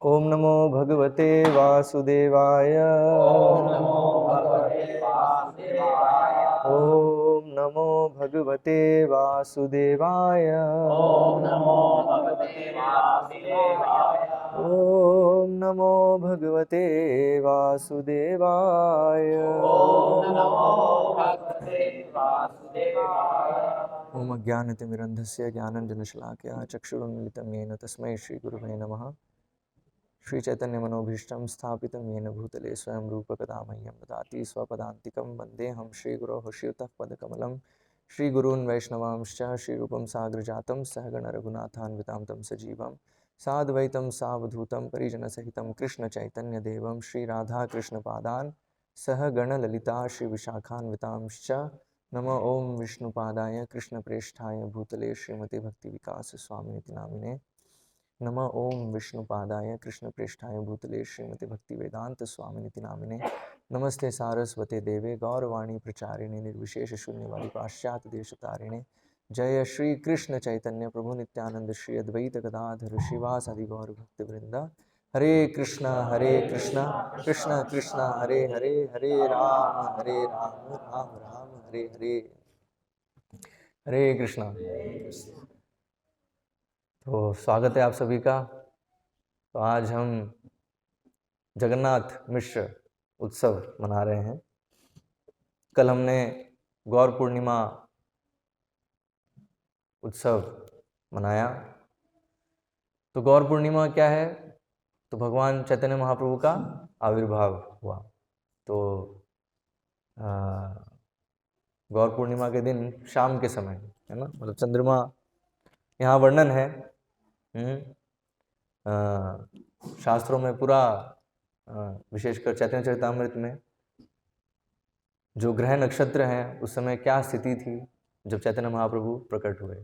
ओम नमो भगवते वासुदेवाय। ओम नमो भगवते वासुदेवाय। ओम नमो भगवते वासुदेवाय। ओम नमो भगवते वासुदेवाय। ओम नमो भगवते वासुदेवाय। ओम नमो भगवते वासुदेवाय। ओम अज्ञानतिमिरन्धस्य ज्ञानञ्जनशलाकया चक्षुरुन्मिलितं येन तस्मै श्रीगुरुवे नमः। श्रीचैतन्यमनोभीष्टं स्थापितं येन भूतले स्वयं रूपकदा मह्यं ददाति स्वपदान्तिकं वन्देऽहं श्रीगुरोः श्रीयुतः पदकमलं। श्रीगुरून् वैष्णवांश्च श्रीरूपं साग्रजातं सहगण रघुनाथान्वितां तं सजीवं साद्वैतं सावधूतं परिजनसहितं कृष्णचैतन्यदेवं श्रीराधाकृष्णपादान् सहगणललिता श्रीविशाखान्वितांश्च नमो ओं विष्णुपादाय कृष्णप्रेष्ठाय भूतले श्रीमते भक्तिविकासस्वामिनिति नामिने नमः ओं विष्णुपादाय कृष्णप्रेष्ठाय भूतले श्रीमती भक्तिवेदांत स्वामिनिति नामिने नमस्ते सारस्वते देवे गौरवाणी प्रचारिणे निर्विशेष शून्यवादी पाश्चात्य देशतारिणे जय श्री कृष्ण चैतन्य प्रभु नित्यानंद श्री अद्वैत गदाधर शिवासादि गौर भक्तवृंद हरे कृष्णा कृष्ण कृष्ण हरे हरे हरे राम राम राम हरे हरे। हरे कृष्णा। तो स्वागत है आप सभी का। तो आज हम जगन्नाथ मिश्र उत्सव मना रहे हैं। कल हमने गौर पूर्णिमा उत्सव मनाया। तो गौर पूर्णिमा क्या है? तो भगवान चैतन्य महाप्रभु का आविर्भाव हुआ। तो गौर पूर्णिमा के दिन शाम के समय है ना, मतलब चंद्रमा, यहाँ वर्णन है शास्त्रों में पूरा, विशेषकर चैतन्य चरितामृत में जो ग्रह नक्षत्र हैं उस समय क्या स्थिति थी जब चैतन्य महाप्रभु प्रकट हुए।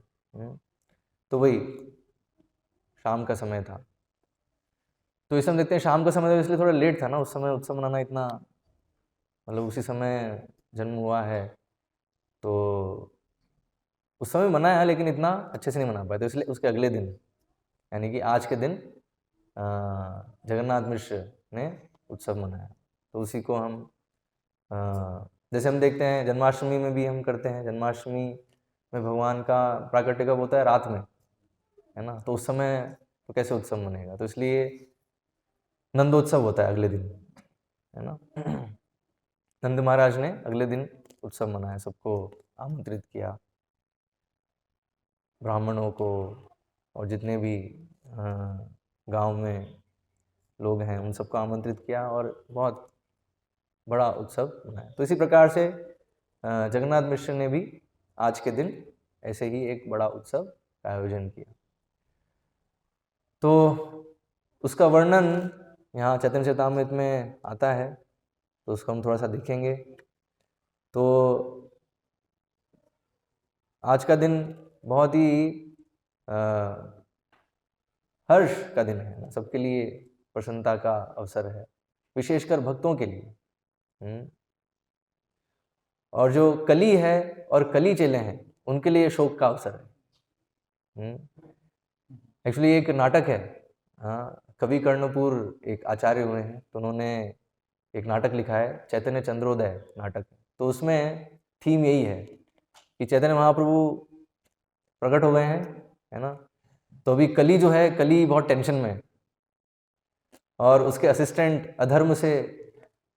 तो वही शाम का समय था। तो इस समय देखते हैं शाम का समय था, इसलिए थोड़ा लेट था ना। उस समय उत्सव मनाना इतना, मतलब उसी समय जन्म हुआ है तो उस समय मनाया, लेकिन इतना अच्छे से नहीं मना पाए। तो इसलिए उसके अगले दिन, यानी कि आज के दिन जगन्नाथ मिश्र ने उत्सव मनाया। तो उसी को हम जैसे हम देखते हैं जन्माष्टमी में भी हम करते हैं। जन्माष्टमी में भगवान का प्राकट्य कब होता है? रात में, है ना। तो उस समय तो कैसे उत्सव मनेगा? तो इसलिए नंदोत्सव होता है अगले दिन, है ना। नंद महाराज ने अगले दिन उत्सव मनाया, सबको आमंत्रित किया, ब्राह्मणों को और जितने भी गांव में लोग हैं उन सबको आमंत्रित किया और बहुत बड़ा उत्सव मनाया। तो इसी प्रकार से जगन्नाथ मिश्र ने भी आज के दिन ऐसे ही एक बड़ा उत्सव का आयोजन किया। तो उसका वर्णन यहाँ चैतन्य चरितामृत में आता है, तो उसको हम थोड़ा सा देखेंगे। तो आज का दिन बहुत ही हर्ष का दिन है, सबके लिए प्रसन्नता का अवसर है, विशेषकर भक्तों के लिए। और जो कली है और कली चेले हैं उनके लिए शोक का अवसर है। एक्चुअली एक नाटक है, कवि कर्णपुर एक आचार्य हुए हैं, तो उन्होंने एक नाटक लिखा है, चैतन्य चंद्रोदय नाटक। तो उसमें थीम यही है कि चैतन्य महाप्रभु प्रकट हो गए हैं, है ना। तो अभी कली जो है, कली बहुत टेंशन में है और उसके असिस्टेंट अधर्म से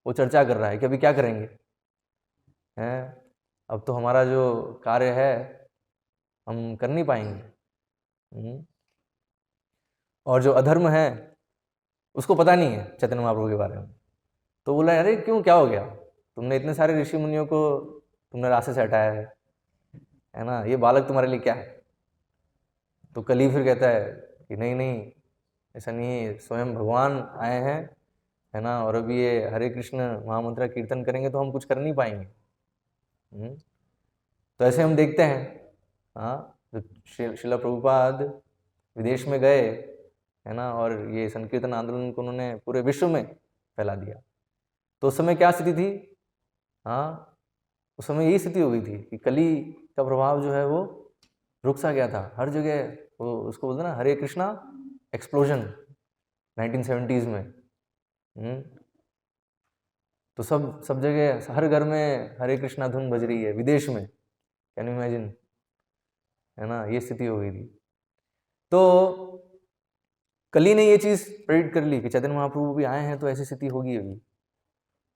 वो चर्चा कर रहा है कि अभी क्या करेंगे, हैं। अब तो हमारा जो कार्य है हम कर नहीं पाएंगे। और जो अधर्म है उसको पता नहीं है चैतन्य महाप्रभु के बारे में। तो बोला, अरे क्यों, क्या हो गया? तुमने इतने सारे ऋषि मुनियों को तुमने रास्ते से हटाया है ना, ये बालक तुम्हारे लिए क्या है? तो कली फिर कहता है कि नहीं, ऐसा नहीं है, स्वयं भगवान आए हैं, है ना, और अभी ये हरे कृष्ण महामंत्र कीर्तन करेंगे तो हम कुछ कर नहीं पाएंगे। तो ऐसे हम देखते हैं, तो श्रील प्रभुपाद विदेश में गए, है ना, और ये संकीर्तन आंदोलन को उन्होंने पूरे विश्व में फैला दिया। तो उस समय क्या स्थिति थी? उस समय यही स्थिति हो गई थी कि कली का प्रभाव जो है वो रुक सा गया था हर जगह। वो उसको बोलते ना, हरे कृष्णा एक्सप्लोजन, 1970s में। तो सब जगह हर घर में हरे कृष्णा धुन बज रही है, विदेश में, कैन यू इमेजिन, है ना, ये स्थिति हो गई थी। तो कली ने ये चीज़ प्रेडिक्ट कर ली कि चैतन्य महाप्रभु भी आए हैं तो ऐसी स्थिति होगी अभी।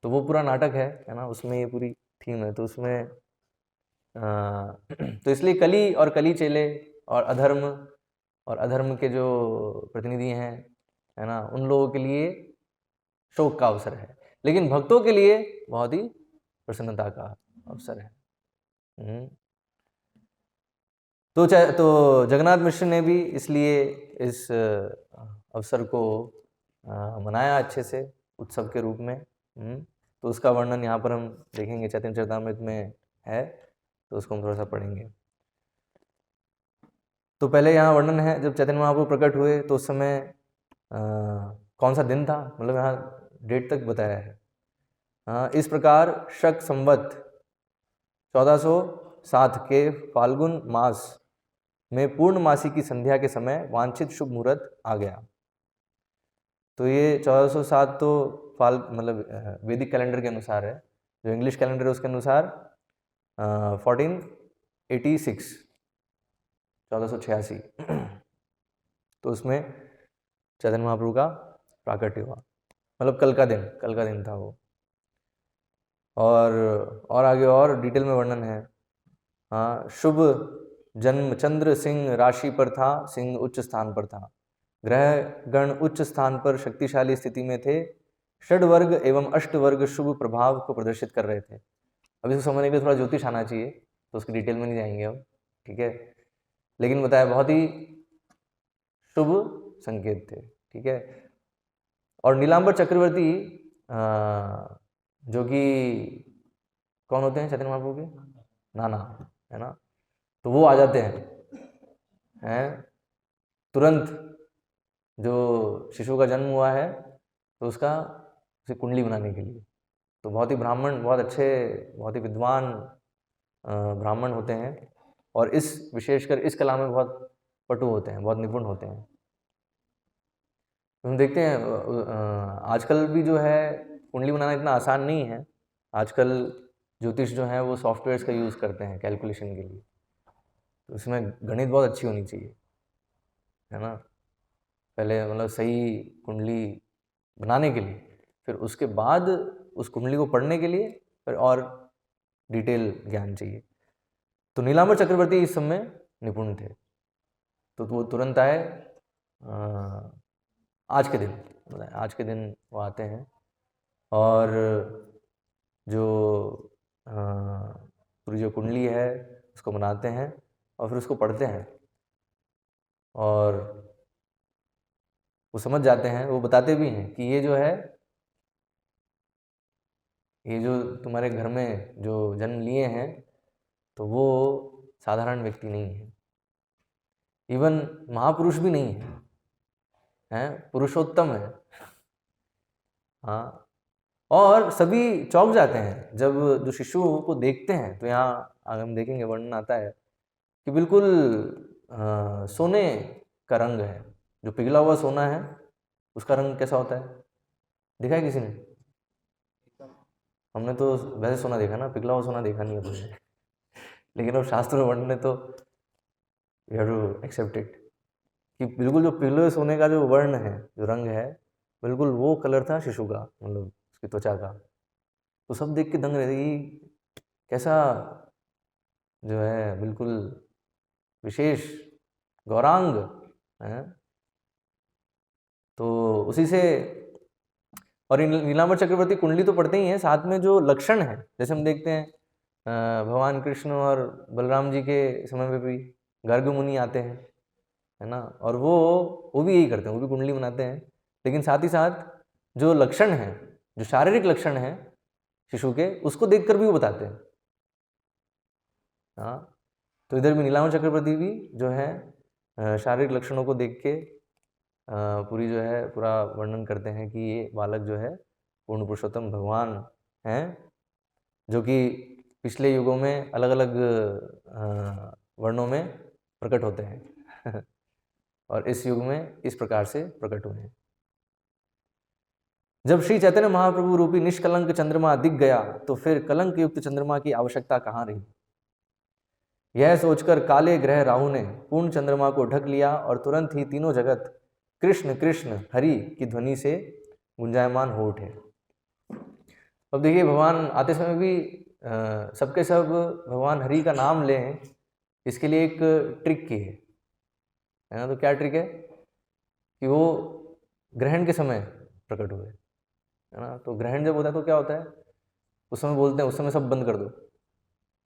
तो वो पूरा नाटक है ना, उसमें ये पूरी थीम है। तो उसमें तो इसलिए कली और कली चेले और अधर्म के जो प्रतिनिधि हैं, है ना, उन लोगों के लिए शोक का अवसर है, लेकिन भक्तों के लिए बहुत ही प्रसन्नता का अवसर है। तो जगन्नाथ मिश्र ने भी इसलिए इस अवसर को मनाया अच्छे से उत्सव के रूप में। तो उसका वर्णन यहाँ पर हम देखेंगे, चैतन्य चरितामृत में है, तो उसको हम थोड़ा सा पढ़ेंगे। तो पहले यहाँ वर्णन है, जब चैतन्य महाप्रभु प्रकट हुए तो उस समय कौन सा दिन था, मतलब यहाँ डेट तक बताया है। इस प्रकार शक संवत 1407 के फाल्गुन मास में पूर्णमासी की संध्या के समय वांछित शुभ मुहूर्त आ गया। तो ये 1407 तो मतलब वैदिक कैलेंडर के अनुसार है, जो इंग्लिश कैलेंडर है उसके अनुसार 1486 1486। तो उसमें चैतन्य महाप्रभु का प्राकट्य हुआ, मतलब कल का दिन था वो। और आगे और डिटेल में वर्णन है। शुभ जन्म चंद्र सिंह राशि पर था, सिंह उच्च स्थान पर था, ग्रह गण उच्च स्थान पर शक्तिशाली स्थिति में थे, षड वर्ग एवं अष्ट वर्ग शुभ प्रभाव को प्रदर्शित कर रहे थे। अब इसको समझने के लिए थोड़ा ज्योतिष आना चाहिए, तो उसकी डिटेल में नहीं जाएंगे हम, ठीक है, लेकिन बताया बहुत ही शुभ संकेत थे, ठीक है। और नीलांबर चक्रवर्ती जो कि कौन होते हैं चैतन्य महाप्रभु के नाना, है ना, तो वो आ जाते हैं तुरंत, जो शिशु का जन्म हुआ है तो उसे कुंडली बनाने के लिए। तो बहुत ही ब्राह्मण, बहुत अच्छे, बहुत ही विद्वान ब्राह्मण होते हैं, और विशेषकर इस कला में बहुत पटु होते हैं, बहुत निपुण होते हैं। हम देखते हैं आजकल भी जो है कुंडली बनाना इतना आसान नहीं है। आजकल ज्योतिष जो है वो सॉफ्टवेयर्स का यूज़ करते हैं कैलकुलेशन के लिए, तो इसमें गणित बहुत अच्छी होनी चाहिए, है ना, पहले मतलब सही कुंडली बनाने के लिए, फिर उसके बाद उस कुंडली को पढ़ने के लिए फिर और डिटेल ज्ञान चाहिए। तो नीलांबर चक्रवर्ती इस समय निपुण थे, तो वो तुरंत आए आज के दिन वो आते हैं, और जो पूरी जो कुंडली है उसको बनाते हैं और फिर उसको पढ़ते हैं, और वो समझ जाते हैं, वो बताते भी हैं कि ये जो तुम्हारे घर में जो जन्म लिए हैं तो वो साधारण व्यक्ति नहीं है, इवन महापुरुष भी नहीं है, पुरुषोत्तम है। हाँ, और सभी चौंक जाते हैं जब जो शिशुओं को देखते हैं। तो यहाँ आगे हम देखेंगे वर्णन आता है कि बिल्कुल सोने का रंग है, जो पिघला हुआ सोना है उसका रंग कैसा होता है, देखा है किसी ने? हमने तो वैसे सोना देखा ना, पिघला हुआ सोना देखा नहीं है लेकिन अब शास्त्र में वर्णन है तो you have to accept it, कि बिल्कुल जो पिघले हुए सोने का जो वर्ण है, जो रंग है, बिल्कुल वो कलर था शिशु का, मतलब उसकी त्वचा का। तो सब देख के दंग रहे थे कि कैसा जो है बिल्कुल विशेष गौरांग है। तो उसी से, और नीलांबर चक्रवर्ती कुंडली तो पढ़ते ही हैं, साथ में जो लक्षण है, जैसे हम देखते हैं भगवान कृष्ण और बलराम जी के समय में भी गर्ग मुनि आते हैं, है ना, और वो भी यही करते हैं, वो भी कुंडली बनाते हैं, लेकिन साथ ही साथ जो लक्षण हैं, जो शारीरिक लक्षण हैं शिशु के, उसको देखकर भी वो बताते हैं। हाँ, तो इधर भी नीलांबर चक्रवर्ती भी जो है शारीरिक लक्षणों को देख के पूरा वर्णन करते हैं कि ये बालक जो है पूर्ण पुरुषोत्तम भगवान हैं, जो कि पिछले युगों में अलग अलग वर्णों में प्रकट होते हैं और इस युग में इस प्रकार से प्रकट हुए हैं। जब श्री चैतन्य महाप्रभु रूपी निष्कलंक चंद्रमा दिख गया तो फिर कलंक युक्त चंद्रमा की आवश्यकता कहाँ रही। यह सोचकर काले ग्रह राहु ने पूर्ण चंद्रमा को ढक लिया और तुरंत ही तीनों जगत कृष्ण कृष्ण हरि की ध्वनि से गुंजायमान हो उठे। अब देखिए, भगवान आते समय भी सबके सब भगवान हरि का नाम लें, इसके लिए एक ट्रिक की है ना। तो क्या ट्रिक है कि वो ग्रहण के समय प्रकट हुए, है ना। तो ग्रहण जब होता है तो क्या होता है, उस समय बोलते हैं उस समय सब बंद कर दो,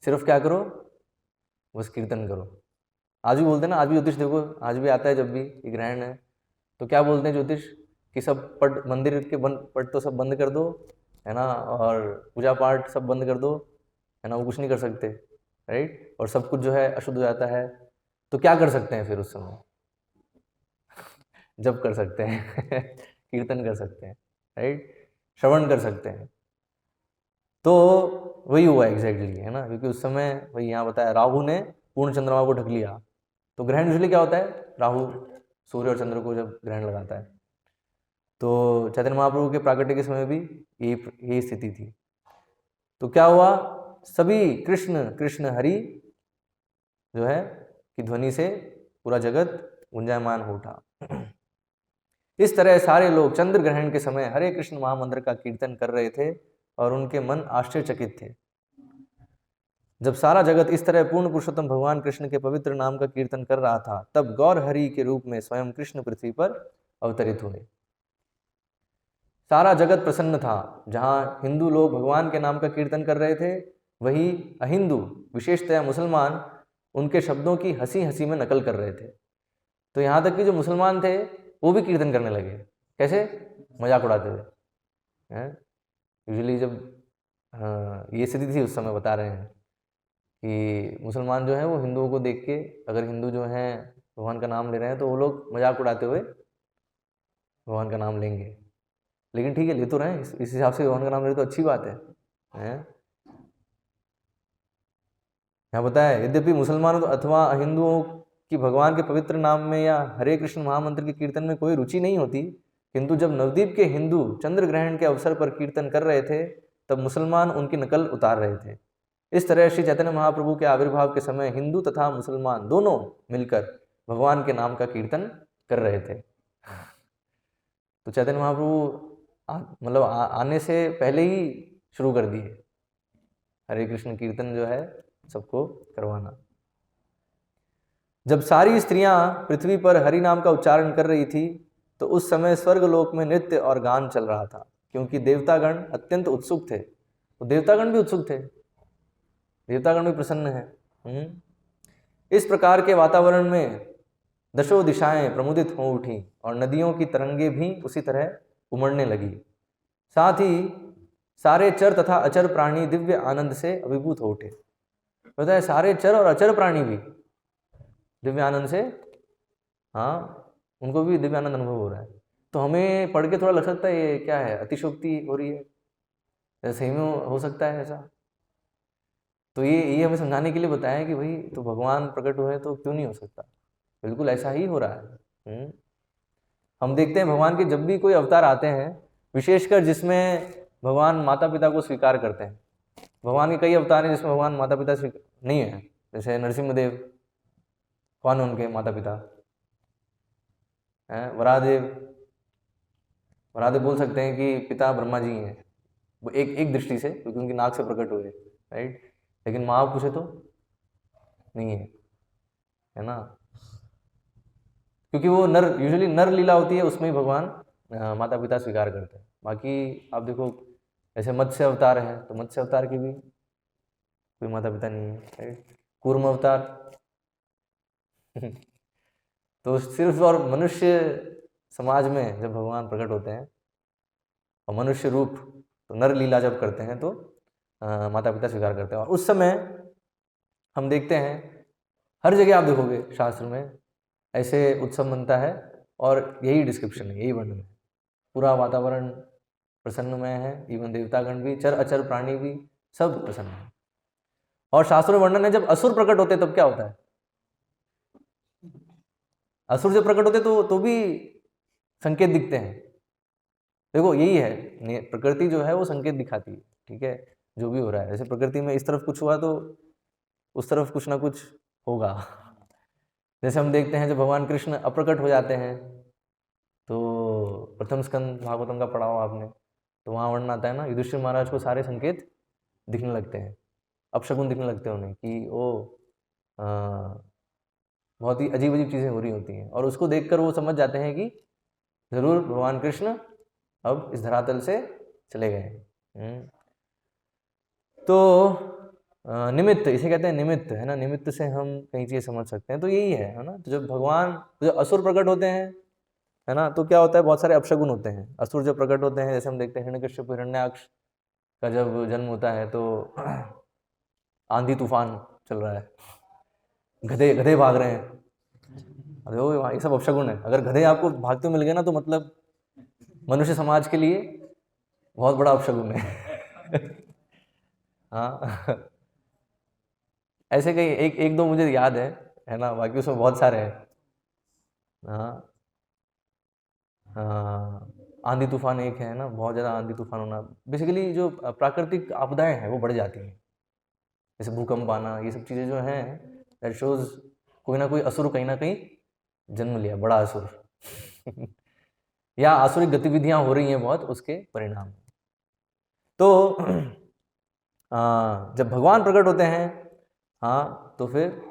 सिर्फ क्या करो, बस कीर्तन करो। आज भी बोलते हैं ना, आज भी ज्योतिष देखो, आज भी आता है जब भी ये ग्रहण है तो क्या बोलते हैं ज्योतिष कि सब पट, मंदिर के पट तो सब बंद कर दो, है ना, और पूजा पाठ सब बंद कर दो, है ना, वो कुछ नहीं कर सकते, राइट। और सब कुछ जो है अशुद्ध हो जाता है। तो क्या कर सकते हैं फिर उस समय, जप कर सकते हैं कीर्तन कर सकते हैं, राइट, श्रवण कर सकते हैं। तो वही हुआ एग्जैक्टली, है ना, क्योंकि उस समय वही यहाँ बताया, राहु ने पूर्ण चंद्रमा को ढक लिया। तो ग्रहण यूजुअली क्या होता है, राहु सूर्य और चंद्र को जब ग्रहण लगाता है। तो चैतन्य महाप्रभु के प्राकट्य के समय भी यही स्थिति थी। तो क्या हुआ, सभी कृष्ण कृष्ण हरि जो है की ध्वनि से पूरा जगत गुंजायमान हो उठा। इस तरह सारे लोग चंद्र ग्रहण के समय हरे कृष्ण महामंत्र का कीर्तन कर रहे थे और उनके मन आश्चर्यचकित थे। जब सारा जगत इस तरह पूर्ण पुरुषोत्तम भगवान कृष्ण के पवित्र नाम का कीर्तन कर रहा था, तब गौर हरि के रूप में स्वयं कृष्ण पृथ्वी पर अवतरित हुए। सारा जगत प्रसन्न था। जहां हिंदू लोग भगवान के नाम का कीर्तन कर रहे थे, वही अहिंदू, विशेषतया मुसलमान, उनके शब्दों की हंसी हंसी में नकल कर रहे थे। तो यहाँ तक कि जो मुसलमान थे वो भी कीर्तन करने लगे। कैसे, मजाक उड़ाते हुए। यूजुअली जब ये स्थिति थी उस समय, बता रहे हैं कि मुसलमान जो है वो हिंदुओं को देख के, अगर हिंदू जो हैं भगवान का नाम ले रहे हैं तो वो लोग मजाक उड़ाते हुए भगवान का नाम लेंगे। लेकिन ठीक है, ले तो रहे हैं, इस हिसाब से भगवान का नाम ले तो अच्छी बात है। यहाँ बताया, यद्यपि मुसलमानों अथवा हिंदुओं की भगवान के पवित्र नाम में या हरे कृष्ण महामंत्र के कीर्तन में कोई रुचि नहीं होती, किंतु जब नवद्वीप के हिंदू चंद्र ग्रहण के अवसर पर कीर्तन कर रहे थे, तब मुसलमान उनकी नकल उतार रहे थे। इस तरह श्री चैतन्य महाप्रभु के आविर्भाव के समय हिंदू तथा मुसलमान दोनों मिलकर भगवान के नाम का कीर्तन कर रहे थे। तो चैतन्य महाप्रभु मतलब आने से पहले ही शुरू कर दिए हरे कृष्ण कीर्तन जो है सबको करवाना। जब सारी स्त्रियां पृथ्वी पर हरि नाम का उच्चारण कर रही थी, तो उस समय स्वर्गलोक में नृत्य और गान चल रहा था, क्योंकि देवतागण अत्यंत उत्सुक थे। तो देवतागण भी उत्सुक थे, देवतागण भी प्रसन्न है। इस प्रकार के वातावरण में दशों दिशाएं प्रमुदित हो उठी और नदियों की तरंगे भी उसी तरह उमड़ने लगी। साथ ही सारे चर तथा अचर प्राणी दिव्य आनंद से अभिभूत हो उठे। पता है, सारे चर और अचर प्राणी भी दिव्य आनंद से, हाँ, उनको भी दिव्य आनंद अनुभव हो रहा है। तो हमें पढ़ के थोड़ा लग सकता है ये क्या है, अतिशोक्ति हो रही है, सही में हो सकता है ऐसा। तो ये हमें समझाने के लिए बताया कि भाई तो भगवान प्रकट हुए तो क्यों नहीं हो सकता, बिल्कुल ऐसा ही हो रहा है। हम देखते हैं भगवान के जब भी कोई अवतार आते हैं, विशेषकर जिसमें भगवान माता पिता को स्वीकार करते हैं। भगवान के कई अवतार हैं जिसमें भगवान माता पिता नहीं है, जैसे नरसिंहदेव, कौन उनके माता पिता हैं, वराहदेव बोल सकते हैं कि पिता ब्रह्मा जी हैं, वो एक दृष्टि से, क्योंकि उनकी नाक से प्रकट हुए, राइट। लेकिन माँ पूछे तो नहीं है ना, क्योंकि वो यूजुअली नर लीला होती है, उसमें ही भगवान माता पिता स्वीकार करते हैं। बाकी आप देखो, ऐसे मत्स्य अवतार है तो मत्स्य अवतार की भी कोई माता पिता नहीं है, राइट। कूर्म अवतार तो सिर्फ और मनुष्य समाज में जब भगवान प्रकट होते हैं और मनुष्य रूप, तो नर लीला जब करते हैं तो माता पिता स्वीकार करते हैं। और उस समय हम देखते हैं हर जगह आप देखोगे शास्त्र में ऐसे उत्सव मनता है और यही डिस्क्रिप्शन है, यही वर्णन है। पूरा वातावरण प्रसन्नमय है, इवन देवतागण भी, चर अचर प्राणी भी, सब प्रसन्न है। और शास्त्रों में वर्णन है जब असुर प्रकट होते तब क्या होता है, असुर जब प्रकट होते तो भी संकेत दिखते हैं, देखो यही है, प्रकृति जो है वो संकेत दिखाती है, ठीक है, जो भी हो रहा है। जैसे प्रकृति में इस तरफ कुछ हुआ तो उस तरफ कुछ ना कुछ होगा। जैसे हम देखते हैं जब भगवान कृष्ण अप्रकट हो जाते हैं, तो प्रथम स्कंद भागवतम का पढ़ा हो आपने, तो वहाँ वर्णन आता है ना, युधिष्ठिर महाराज को सारे संकेत दिखने लगते हैं, अपशगुन दिखने लगते हैं उन्हें कि वो बहुत ही अजीब अजीब चीज़ें हो रही होती हैं, और उसको देखकर वो समझ जाते हैं कि ज़रूर भगवान कृष्ण अब इस धरातल से चले गए। तो निमित्त, इसे कहते हैं निमित्त, है ना, निमित्त से हम कई चीज़ समझ सकते हैं। तो यही है ना, तो जब भगवान, जो असुर प्रकट होते हैं, है ना, तो क्या होता है, बहुत सारे अपशगुन होते हैं। असुर जब प्रकट होते हैं, जैसे हम देखते हैं हिरण्यकश्यप हिरण्याक्ष का जब जन्म होता है तो आंधी तूफान चल रहा है, गधे गधे भाग रहे हैं, अरे वो ये सब अपशगुन है। अगर गधे आपको भागते हुए मिल गए ना, तो मतलब मनुष्य समाज के लिए बहुत बड़ा अपशगुन है। हाँ, ऐसे कई एक दो मुझे याद है ना, बाकी उसमें बहुत सारे हैं। हाँ, आंधी तूफान एक है ना, बहुत ज़्यादा आंधी तूफान होना, बेसिकली जो प्राकृतिक आपदाएं हैं वो बढ़ जाती हैं, जैसे भूकंप आना, ये सब चीज़ें जो हैं, दैट शोज कोई ना कोई असुर कहीं ना कहीं जन्म लिया, बड़ा असुर। या आसुरिक गतिविधियां हो रही हैं बहुत, उसके परिणाम। तो जब भगवान प्रकट होते हैं, हाँ, तो फिर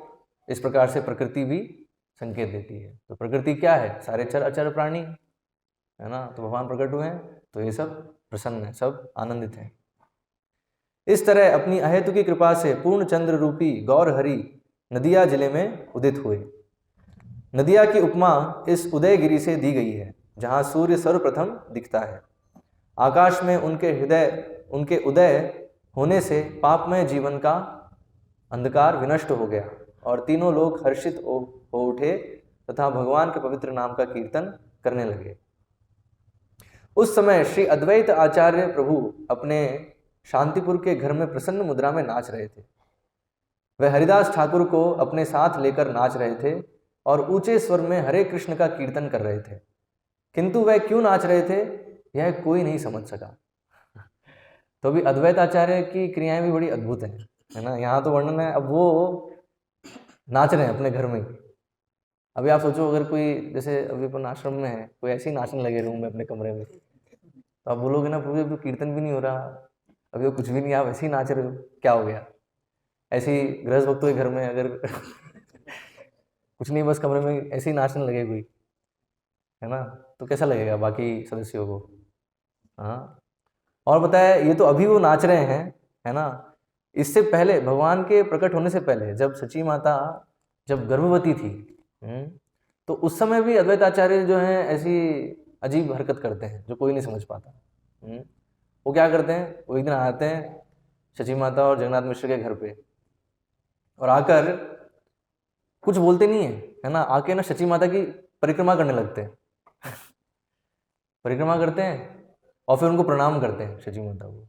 इस प्रकार से प्रकृति भी संकेत देती है। तो प्रकृति क्या है, सारे चर अचर प्राणी, है ना, तो भगवान प्रकट हुए हैं तो ये सब प्रसन्न है, सब आनंदित हैं। इस तरह अपनी अहेतु की कृपा से पूर्ण चंद्र रूपी गौर हरि नदिया जिले में उदित हुए। नदिया की उपमा इस उदयगिरी से दी गई है, जहाँ सूर्य सर्वप्रथम दिखता है। आकाश में उनके उदय होने से पापमय जीवन का अंधकार विनष्ट हो गया और तीनों लोग हर्षित हो उठे तथा भगवान के पवित्र नाम का कीर्तन करने लगे। उस समय श्री अद्वैत आचार्य प्रभु अपने शांतिपुर के घर में प्रसन्न मुद्रा में नाच रहे थे। वे हरिदास ठाकुर को अपने साथ लेकर नाच रहे थे और ऊंचे स्वर में हरे कृष्ण का कीर्तन कर रहे थे, किंतु वह क्यों नाच रहे थे यह कोई नहीं समझ सका। तो अभी अद्वैत आचार्य की क्रियाएं भी बड़ी अद्भुत हैं, है ना। यहाँ तो वर्णन है, अब वो नाच रहे हैं अपने घर में। अभी आप सोचो, अगर कोई, जैसे अभी अपन आश्रम में है, कोई ऐसे ही नाचने लगे रूम में अपने कमरे में, तो आप बोलोगे ना, प्रभु अभी तो कीर्तन भी नहीं हो रहा, अभी तो कुछ भी नहीं, आप ऐसे ही नाच रहे हो, क्या हो गया। ऐसे ही गृहस्थ भक्तों के घर में अगर कुछ नहीं, बस कमरे में ऐसे ही नाचने लगे कोई, है ना, तो कैसा लगेगा बाकी सदस्यों को। हाँ, और बताया, ये तो अभी वो नाच रहे हैं, है ना। इससे पहले, भगवान के प्रकट होने से पहले, जब सची माता जब गर्भवती थी, तो उस समय भी अद्वैत आचार्य जो हैं ऐसी अजीब हरकत करते हैं जो कोई नहीं समझ पाता। वो क्या करते हैं, वो एक दिन आते हैं सची माता और जगन्नाथ मिश्र के घर पे, और आकर कुछ बोलते नहीं है ना, आके ना सची माता की परिक्रमा करने लगते हैं। परिक्रमा करते हैं और फिर उनको प्रणाम करते हैं सची माता को।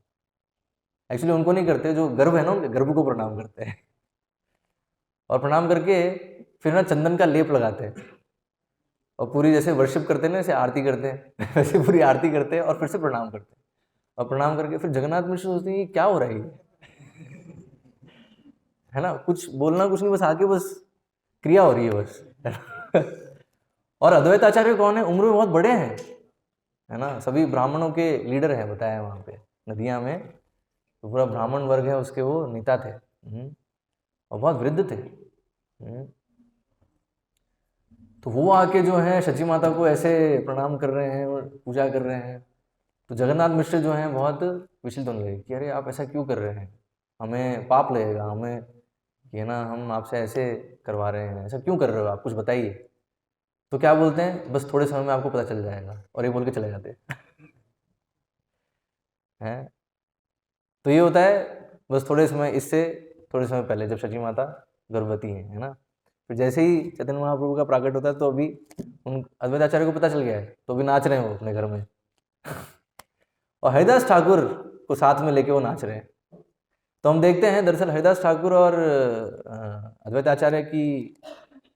एक्चुअली उनको नहीं करते, जो गर्भ है ना उनके गर्भ को प्रणाम करते हैं, और प्रणाम करके फिर ना चंदन का लेप लगाते हैं और पूरी जैसे वर्शिप करते हैं ना, जैसे आरती करते हैं वैसे पूरी आरती करते हैं और फिर से प्रणाम करते हैं, और प्रणाम करके फिर जगन्नाथ मिश्र सोचते हैं क्या हो रहा है है ना, कुछ बोलना कुछ नहीं, बस आके बस क्रिया हो रही है बस। और अद्वैत आचार्य कौन है, उम्र में बहुत बड़े हैं, है ना, सभी ब्राह्मणों के लीडर हैं, बताया वहाँ पे नदिया में, तो पूरा ब्राह्मण वर्ग है उसके, वो नेता थे, और बहुत वृद्ध थे। तो वो आके जो है सची माता को ऐसे प्रणाम कर रहे हैं और पूजा कर रहे हैं, तो जगन्नाथ मिश्र जो हैं बहुत विचलित होने लगे कि अरे आप ऐसा क्यों कर रहे हैं, हमें पाप लगेगा, हमें ये ना, हम आपसे ऐसे करवा रहे हैं, ऐसा क्यों कर रहे हो आप, कुछ बताइए। तो क्या बोलते हैं, बस थोड़े समय में आपको पता चल जाएगा, और ये बोल के चले जाते हैं। तो ये होता है बस थोड़े समय, इससे थोड़े समय पहले जब सची माता गर्भवती है ना, फिर जैसे ही चैतन्य महाप्रभु का प्राकट होता है, तो अभी उन अद्वैत आचार्य को पता चल गया है, तो अभी नाच रहे हैं वो अपने घर में। और हरिदास ठाकुर को साथ में लेके वो नाच रहे हैं। तो हम देखते हैं दरअसल हरिदास ठाकुर और अद्वैत आचार्य की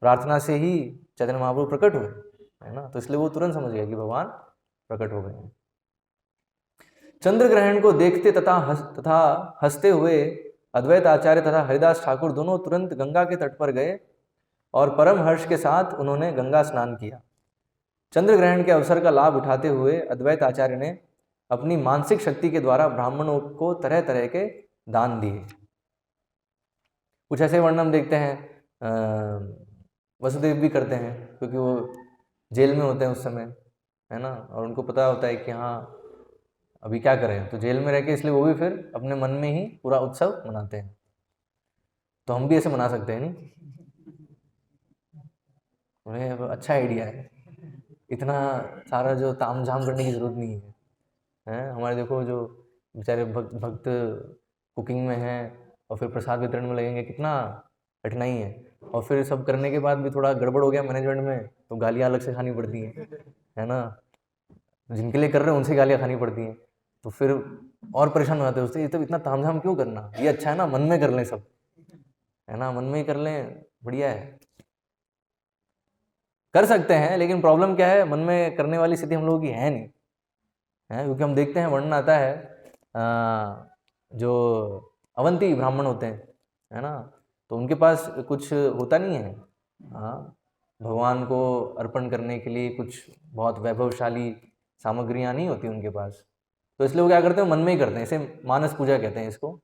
प्रार्थना से ही चैतन्य महाप्रभु प्रकट हुए, है ना, तो इसलिए वो तुरंत समझ गया कि भगवान प्रकट हो गए हैं। चंद्र ग्रहण को देखते तथा हंसते हुए अद्वैत आचार्य तथा हरिदास ठाकुर दोनों तुरंत गंगा के तट पर गए और परम हर्ष के साथ उन्होंने गंगा स्नान किया। चंद्र ग्रहण के अवसर का लाभ उठाते हुए अद्वैत आचार्य ने अपनी मानसिक शक्ति के द्वारा ब्राह्मणों को तरह तरह के दान दिए। कुछ ऐसे वर्णन देखते हैं, वसुदेव भी करते हैं क्योंकि वो जेल में होते हैं उस समय, है ना, और उनको पता होता है कि हाँ अभी क्या करें, तो जेल में रह के, इसलिए वो भी फिर अपने मन में ही पूरा उत्सव मनाते हैं। तो हम भी ऐसे मना सकते हैं नहीं? उन्हें अच्छा आइडिया है, इतना सारा जो ताम झाम करने की ज़रूरत नहीं है, हैं? हमारे देखो जो बेचारे भक्त कुकिंग में हैं और फिर प्रसाद वितरण में लगेंगे, कितना कठिनाई है, और फिर सब करने के बाद भी थोड़ा गड़बड़ हो गया मैनेजमेंट में तो गालियाँ अलग से खानी पड़ती हैं, है ना, जिनके लिए कर रहे हैं उनसे गालियाँ खानी पड़ती हैं, तो फिर और परेशान हो जाते हैं उससे, ये तो इतना तामझाम क्यों करना, ये अच्छा है ना मन में कर लें सब, है ना, मन में ही कर लें, बढ़िया है, कर सकते हैं। लेकिन प्रॉब्लम क्या है, मन में करने वाली स्थिति हम लोगों की है नहीं, है, क्योंकि हम देखते हैं वर्णन आता है जो अवंती ब्राह्मण होते हैं, है ना, तो उनके पास कुछ होता नहीं है, हाँ, भगवान को अर्पण करने के लिए कुछ बहुत वैभवशाली सामग्रियाँ नहीं होती उनके पास, तो इसलिए वो क्या करते हैं, मन में ही करते हैं, इसे मानस पूजा कहते हैं इसको।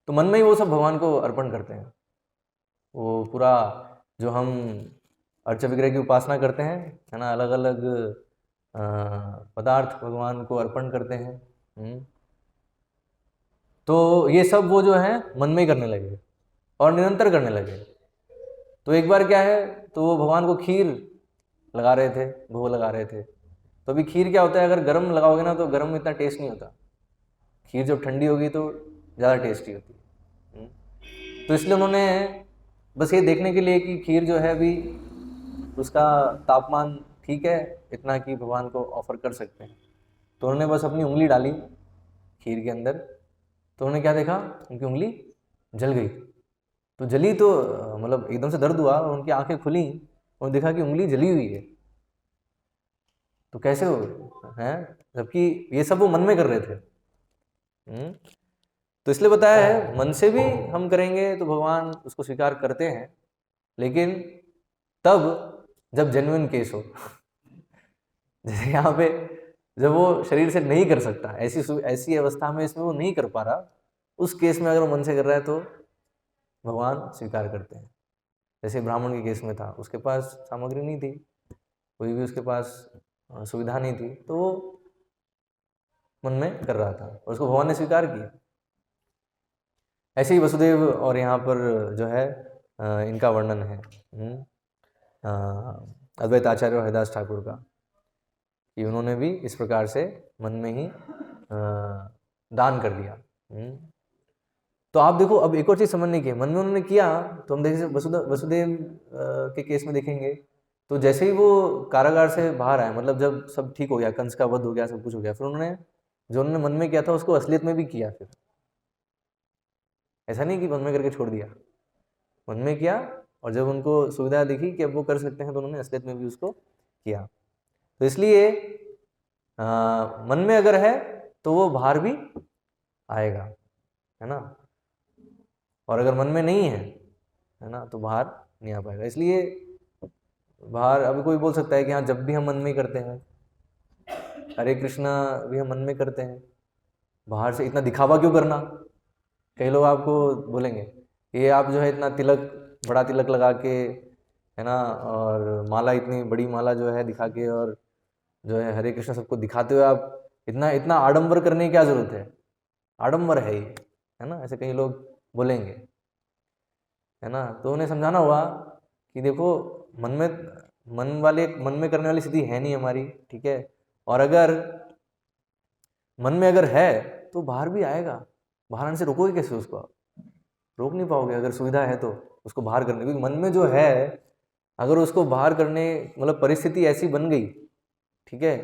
तो मन में ही वो सब भगवान को अर्पण करते हैं, वो पूरा जो हम अर्च विग्रह की उपासना करते हैं, है ना, अलग अलग पदार्थ भगवान को अर्पण करते हैं, तो ये सब वो जो है मन में ही करने लगे और निरंतर करने लगे। तो एक बार क्या है, तो वो भगवान को खीर लगा रहे थे, भोग लगा रहे थे, तो अभी खीर क्या होता है, अगर गर्म लगाओगे ना तो गर्म में इतना टेस्ट नहीं होता, खीर जब ठंडी होगी तो ज़्यादा टेस्टी होती है। तो इसलिए उन्होंने बस ये देखने के लिए कि खीर जो है अभी उसका तापमान ठीक है इतना कि भगवान को ऑफर कर सकते हैं, तो उन्होंने बस अपनी उंगली डाली खीर के अंदर, तो उन्होंने क्या देखा, उनकी उंगली जल गई। तो जली तो मतलब एकदम से दर्द हुआ और उनकी आंखें खुली और देखा कि उंगली जली हुई है। तो कैसे हो हैं, जबकि ये सब वो मन में कर रहे थे। तो इसलिए बताया है मन से भी हम करेंगे तो भगवान उसको स्वीकार करते हैं, लेकिन तब जब जेन्युइन केस हो। जैसे यहाँ पे जब वो शरीर से नहीं कर सकता, ऐसी अवस्था में इसमें वो नहीं कर पा रहा, उस केस में अगर वो मन से कर रहा है तो भगवान स्वीकार करते हैं। जैसे ब्राह्मण के केस में था, उसके पास सामग्री नहीं थी, कोई भी उसके पास सुविधा नहीं थी, तो वो मन में कर रहा था और उसको भगवान ने स्वीकार किया। ऐसे ही वसुदेव और यहाँ पर जो है इनका वर्णन है अद्वैत आचार्य और हरिदास ठाकुर का, कि उन्होंने भी इस प्रकार से मन में ही दान कर दिया। तो आप देखो, अब एक और चीज़ समझने की है, मन में उन्होंने किया, तो हम देखें वसुदेव के केस में देखेंगे, तो जैसे ही वो कारागार से बाहर आए, मतलब जब सब ठीक हो गया, कंस का वध हो गया, सब कुछ हो गया, फिर उन्होंने जो उन्होंने मन में किया था उसको असलियत में भी किया। फिर ऐसा नहीं कि मन में करके छोड़ दिया, मन में किया, और जब उनको सुविधा दिखी कि अब वो कर सकते हैं तो उन्होंने असलियत में भी उसको किया। तो इसलिए मन में अगर है तो वो बाहर भी आएगा, है ना, और अगर मन में नहीं है ना, तो बाहर नहीं आ पाएगा। इसलिए बाहर अभी कोई बोल सकता है कि हाँ जब भी हम मन में करते हैं, हरे कृष्णा भी हम मन में करते हैं, बाहर से इतना दिखावा क्यों करना। कई लोग आपको बोलेंगे ये आप जो है इतना तिलक, बड़ा तिलक लगा के, है ना, और माला, इतनी बड़ी माला जो है दिखा के, और जो है हरे कृष्ण सबको दिखाते हुए आप इतना इतना आडंबर करने की क्या जरूरत है, आडंबर है ये, है ना, ऐसे कई लोग बोलेंगे, है ना। तो उन्हें समझाना हुआ कि देखो मन में करने वाली स्थिति है नहीं हमारी, ठीक है, और अगर मन में अगर है तो बाहर भी आएगा, बाहर आने से रोकोगे कैसे उसको, आप रोक नहीं पाओगे अगर सुविधा है तो उसको बाहर करने, क्योंकि मन में जो है अगर उसको बाहर करने, मतलब परिस्थिति ऐसी बन गई, ठीक है,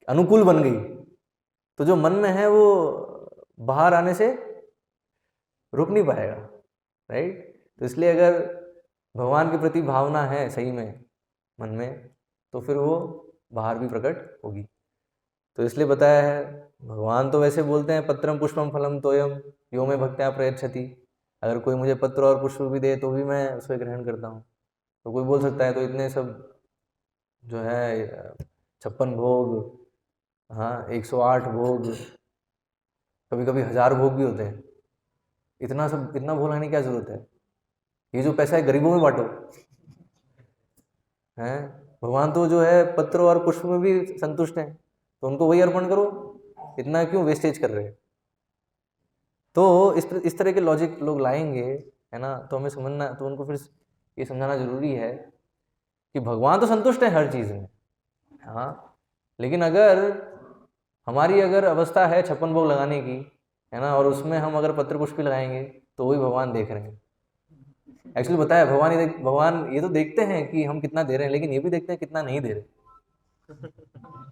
अनुकूल बन गई, तो जो मन में है वो बाहर आने से रुक नहीं पाएगा, राइट। तो इसलिए अगर भगवान के प्रति भावना है सही में मन में, तो फिर वो बाहर भी प्रकट होगी। तो इसलिए बताया है, भगवान तो वैसे बोलते हैं पत्रम पुष्पम फलम तोयम यो में भक्त्या प्रयच्छति, अगर कोई मुझे पत्र और पुष्प भी दे तो भी मैं उसको ग्रहण करता हूँ। तो कोई बोल सकता है तो इतने सब जो है 56 भोग, हाँ 108 भोग, कभी कभी 1000 भोग भी होते हैं, इतना सब इतना भोग लाने की क्या जरूरत है? ये जो पैसा है गरीबों में बांटो। हैं भगवान तो जो है पत्र और पुष्प में भी संतुष्ट हैं, तो उनको वही अर्पण करो, इतना क्यों वेस्टेज कर रहे हैं? तो इस तरह के लॉजिक लोग लाएंगे, है ना, तो हमें समझना, तो उनको फिर ये समझाना जरूरी है कि भगवान तो संतुष्ट है हर चीज में, हाँ, लेकिन अगर हमारी अगर अवस्था है 56 भोग लगाने की, है ना, और उसमें हम अगर पत्र पुष्प भी लगाएंगे तो वही भगवान देख रहे हैं। एक्चुअली बताया भगवान ये तो देखते हैं कि हम कितना दे रहे हैं, लेकिन ये भी देखते हैं कितना नहीं दे रहे,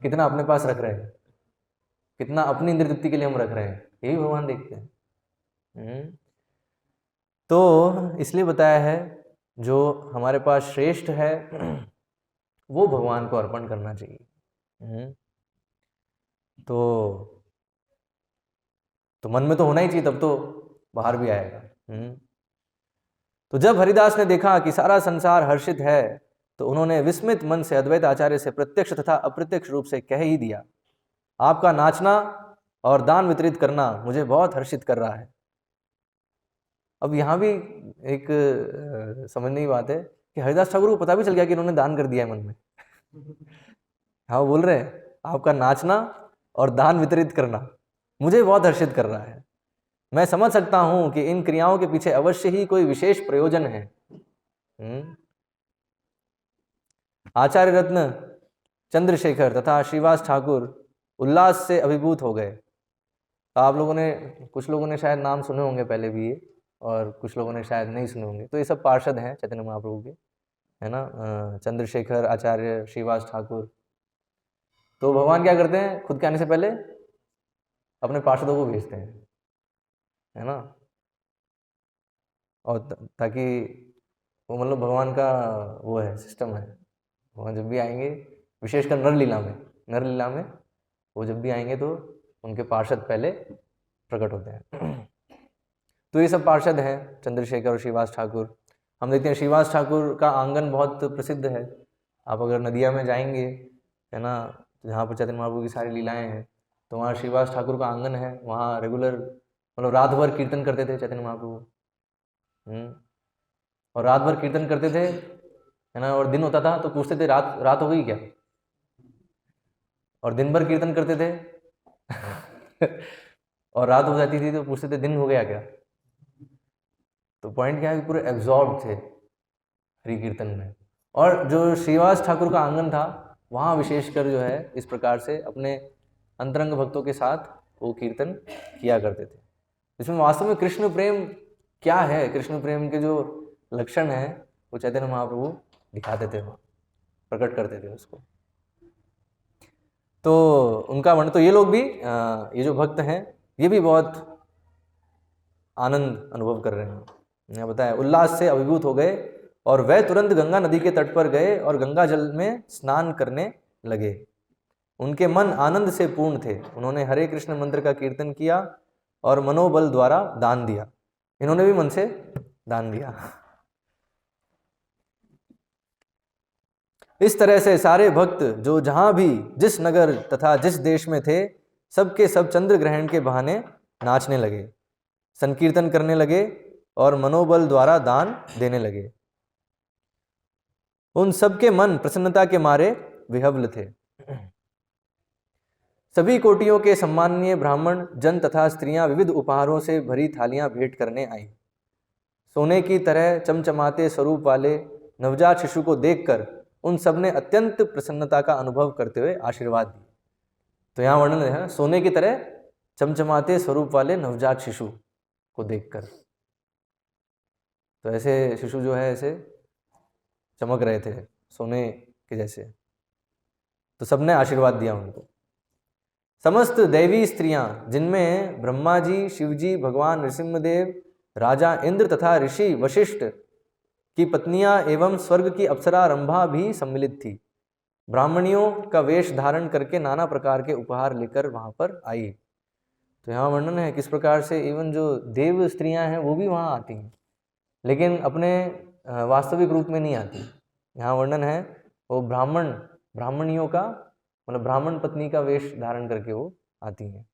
कितना अपने पास रख रहे हैं, कितना अपनी इंद्र तृप्ति के लिए हम रख रहे हैं, ये भी भगवान देखते हैं। तो इसलिए बताया है जो हमारे पास श्रेष्ठ है वो भगवान को अर्पण करना चाहिए। तो मन में तो होना ही चाहिए, तब तो बाहर भी आएगा। तो जब हरिदास ने देखा कि सारा संसार हर्षित है, तो उन्होंने विस्मित मन से अद्वैत आचार्य से प्रत्यक्ष तथा अप्रत्यक्ष रूप से कह ही दिया, आपका नाचना और दान वितरित करना मुझे बहुत हर्षित कर रहा है। अब यहाँ भी एक समझने की बात है कि हरिदास ठाकुर को पता भी चल गया कि इन्होंने दान कर दिया है मन में। हाँ, वो बोल रहे हैं आपका नाचना और दान वितरित करना मुझे बहुत हर्षित कर रहा है। मैं समझ सकता हूं कि इन क्रियाओं के पीछे अवश्य ही कोई विशेष प्रयोजन है। आचार्य रत्न चंद्रशेखर तथा श्रीवास ठाकुर उल्लास से अभिभूत हो गए। आप लोगों ने, कुछ लोगों ने शायद नाम सुने होंगे पहले भी ये, और कुछ लोगों ने शायद नहीं सुने होंगे। तो ये सब पार्षद हैं चैतन्य महाप्रभु के, है ना, चंद्रशेखर, आचार्य, श्रीवास ठाकुर। तो भगवान क्या करते हैं, खुद के आने से पहले अपने पार्षदों को भेजते हैं, है ना, और ताकि वो, मतलब भगवान का वो है, सिस्टम है, भगवान जब भी आएंगे, विशेषकर नरलीला में वो जब भी आएंगे तो उनके पार्षद पहले प्रकट होते हैं। तो ये सब पार्षद हैं चंद्रशेखर और श्रीवास ठाकुर। हम देखते हैं श्रीवास ठाकुर का आंगन बहुत प्रसिद्ध है। आप अगर नदिया में जाएंगे, है ना, जहाँ पर चैतन्य महाप्रभु की सारी लीलाएं हैं, तो वहाँ श्रीवास ठाकुर का आंगन है। वहाँ रेगुलर, मतलब रात भर कीर्तन करते थे चैतन्य महाप्रभु। और रात भर कीर्तन करते थे, है ना, और दिन होता था तो पूछते थे रात हो गई क्या, और दिन भर कीर्तन करते थे और रात हो जाती थी तो पूछते थे दिन हो गया क्या। तो पॉइंट क्या है कि पूरे एब्जॉर्ब थे हरि कीर्तन में। और जो श्रीवास ठाकुर का आंगन था, वहाँ विशेषकर जो है इस प्रकार से अपने अंतरंग भक्तों के साथ वो कीर्तन किया करते थे। इसमें वास्तव में कृष्ण प्रेम क्या है, कृष्ण प्रेम के जो लक्षण है वो चैतन्य महाप्रभु दिखाते थे, प्रकट करते थे उसको। तो उनका वर्णन, तो ये लोग भी, ये जो भक्त हैं, ये भी बहुत आनंद अनुभव कर रहे हैं। मैं बताया उल्लास से अभिभूत हो गए और वह तुरंत गंगा नदी के तट पर गए और गंगा जल में स्नान करने लगे। उनके मन आनंद से पूर्ण थे। उन्होंने हरे कृष्ण मंत्र का कीर्तन किया और मनोबल द्वारा दान दिया। इन्होंने भी मन से दान दिया। इस तरह से सारे भक्त जो जहां भी जिस नगर तथा जिस देश में थे, सबके सब चंद्र ग्रहण के बहाने नाचने लगे, संकीर्तन करने लगे और मनोबल द्वारा दान देने लगे। उन सबके मन प्रसन्नता के मारे विह्वल थे। सभी कोटियों के सम्माननीय ब्राह्मण जन तथा स्त्रियां विविध उपहारों से भरी थालियां भेंट करने आई। सोने की तरह चमचमाते स्वरूप वाले नवजात शिशु को देखकर उन सब ने अत्यंत प्रसन्नता का अनुभव करते हुए आशीर्वाद दिए। तो यहाँ वर्णन है सोने की तरह चमचमाते स्वरूप वाले नवजात शिशु को देखकर। तो ऐसे शिशु जो है ऐसे चमक रहे थे सोने के जैसे, तो सबने आशीर्वाद दिया उनको। समस्त दैवी स्त्रियां, जिनमें ब्रह्मा जी, शिव जी, भगवान नृसिंहदेव, राजा इंद्र तथा ऋषि वशिष्ठ की पत्नियां एवं स्वर्ग की अप्सरा रंभा भी सम्मिलित थी, ब्राह्मणियों का वेश धारण करके नाना प्रकार के उपहार लेकर वहाँ पर आई। तो यहाँ वर्णन है किस प्रकार से इवन जो देव स्त्रियाँ हैं वो भी वहाँ आती हैं, लेकिन अपने वास्तविक रूप में नहीं आती। यहाँ वर्णन है वो ब्राह्मणियों का मतलब ब्राह्मण पत्नी का वेश धारण करके वो आती हैं।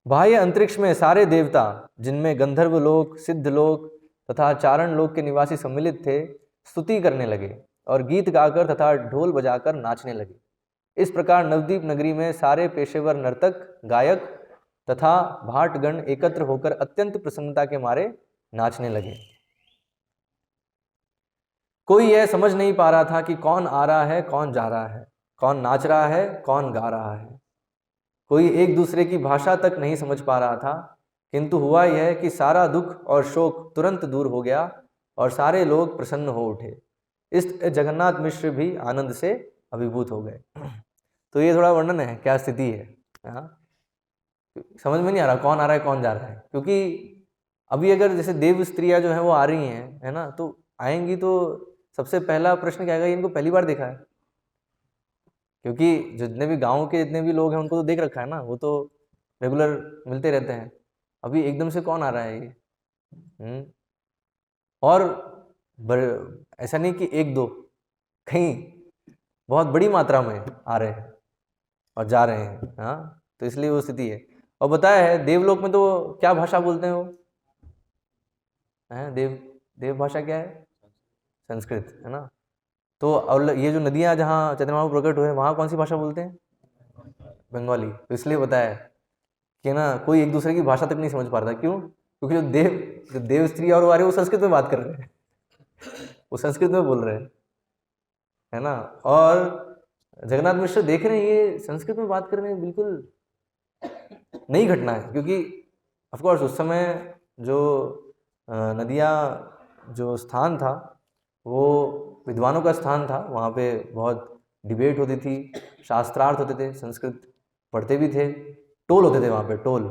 बाह्य अंतरिक्ष में सारे देवता, जिनमें गंधर्व लोक, सिद्ध लोक तथा चारण लोक के निवासी सम्मिलित थे, स्तुति करने लगे और गीत गाकर तथा ढोल बजाकर नाचने लगे। इस प्रकार नवद्वीप नगरी में सारे पेशेवर नर्तक, गायक तथा भाटगण एकत्र होकर अत्यंत प्रसन्नता के मारे नाचने लगे। कोई यह समझ नहीं पा रहा था कि कौन आ रहा है, कौन जा रहा है, कौन नाच रहा है, कौन गा रहा है। कोई एक दूसरे की भाषा तक नहीं समझ पा रहा था, किंतु हुआ यह कि सारा दुख और शोक तुरंत दूर हो गया और सारे लोग प्रसन्न हो उठे। इस जगन्नाथ मिश्र भी आनंद से अभिभूत हो गए। तो ये थोड़ा वर्णन है क्या स्थिति है। समझ में नहीं आ रहा कौन आ रहा है कौन जा रहा है, क्योंकि अभी अगर जैसे देव स्त्रियाँ जो हैं वो आ रही हैं, है ना, तो आएंगी तो सबसे पहला प्रश्न क्या आएगा, इनको पहली बार देखा है, क्योंकि जितने भी गांव के जितने भी लोग हैं उनको तो देख रखा है ना, वो तो रेगुलर मिलते रहते हैं। अभी एकदम से कौन आ रहा है ये। और ऐसा नहीं कि एक दो, कहीं बहुत बड़ी मात्रा में आ रहे हैं और जा रहे हैं। हाँ, तो इसलिए वो स्थिति है। और बताया है देवलोक में तो क्या भाषा बोलते हैं वो, हैं देव भाषा क्या है, संस्कृत, है ना। तो और ये जो नदियाँ जहाँ चैतन्य महाप्रभु प्रकट हुए वहाँ कौन सी भाषा बोलते हैं, बंगाली। तो इसलिए बताया है कि ना कोई एक दूसरे की भाषा तक नहीं समझ पा रहा था। क्यों? क्योंकि जो देव स्त्री और वो आ रहे हैं वो संस्कृत में बात कर रहे हैं, वो संस्कृत में बोल रहे हैं, है ना। और जगन्नाथ मिश्र देख रहे हैं ये संस्कृत में बात कर रहे हैं, बिल्कुल नई घटना है। क्योंकि ऑफकोर्स उस समय जो नदियाँ जो स्थान था वो विद्वानों का स्थान था, वहाँ पे बहुत डिबेट होती थी, शास्त्रार्थ होते थे, संस्कृत पढ़ते भी थे, टोल होते थे वहाँ पे, टोल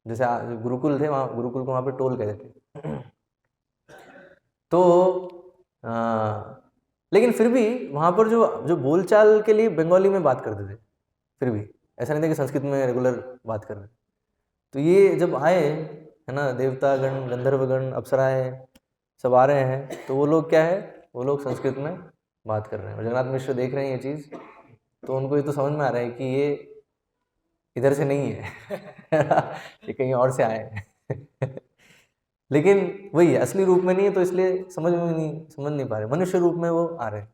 जैसे गुरुकुल थे वहाँ, गुरुकुल को वहाँ पे टोल कहते थे। तो लेकिन फिर भी वहाँ पर जो बोलचाल के लिए बंगाली में बात करते थे, फिर भी ऐसा नहीं था कि संस्कृत में रेगुलर बात कर रहे। तो ये जब आए, है ना, देवतागण, गंधर्वगण, अप्सराएं सब आ रहे हैं, तो वो लोग क्या है, वो लोग संस्कृत में बात कर रहे हैं। और जगन्नाथ मिश्र देख रहे हैं ये चीज़, तो उनको ये तो समझ में आ रहा है कि ये इधर से नहीं है ये कहीं और से आए हैं लेकिन वही है, असली रूप में नहीं है, तो इसलिए समझ नहीं पा रहे, मनुष्य रूप में वो आ रहे हैं।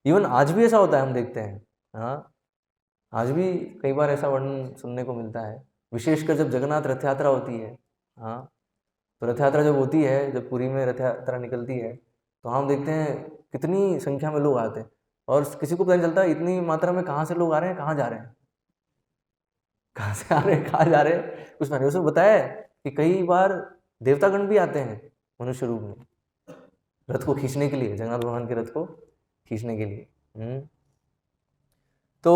इवन आज भी ऐसा होता है, हम देखते हैं। हाँ, आज भी कई बार ऐसा वर्णन सुनने को मिलता है, विशेषकर जब जगन्नाथ रथ यात्रा होती है। हाँ, तो रथ यात्रा जब होती है, जब पुरी में रथ यात्रा निकलती है, तो हम देखते हैं कितनी संख्या में लोग आते हैं, और किसी को पता नहीं चलता इतनी मात्रा में कहाँ से लोग आ रहे हैं, कहाँ जा रहे हैं, कहाँ से आ रहे हैं, कहाँ जा रहे हैं, कुछ मैंने उसमें बताया है कि कई बार देवतागण भी आते हैं मनुष्य रूप में, रथ को खींचने के लिए, जगन्नाथ भगवान के रथ को खींचने के लिए। तो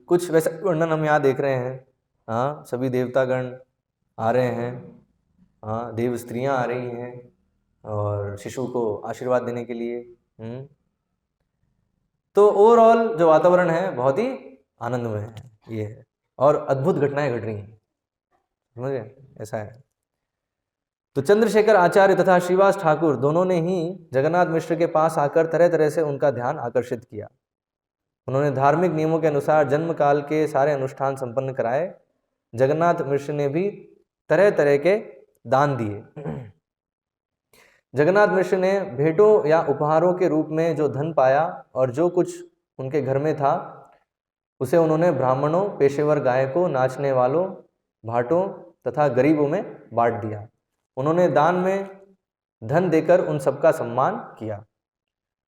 कुछ वैसा वर्णन हम यहाँ देख रहे हैं। हाँ, सभी देवतागण आ रहे हैं, हाँ, देव स्त्रियाँ आ रही हैं और शिशु को आशीर्वाद देने के लिए। तो ओवरऑल जो वातावरण है बहुत ही आनंदमय है, ये है, और अद्भुत घटनाएं घट रही हैं, समझ गए, ऐसा है। तो चंद्रशेखर आचार्य तथा श्रीवास ठाकुर दोनों ने ही जगन्नाथ मिश्र के पास आकर तरह तरह से उनका ध्यान आकर्षित किया। उन्होंने धार्मिक नियमों के अनुसार जन्म काल के सारे अनुष्ठान संपन्न कराए। जगन्नाथ मिश्र ने भी तरह तरह के दान दिए। जगन्नाथ मिश्र ने भेंटों या उपहारों के रूप में जो धन पाया और जो कुछ उनके घर में था, उसे उन्होंने ब्राह्मणों, पेशेवर गायकों, नाचने वालों, भाटों तथा गरीबों में बांट दिया। उन्होंने दान में धन देकर उन सबका सम्मान किया।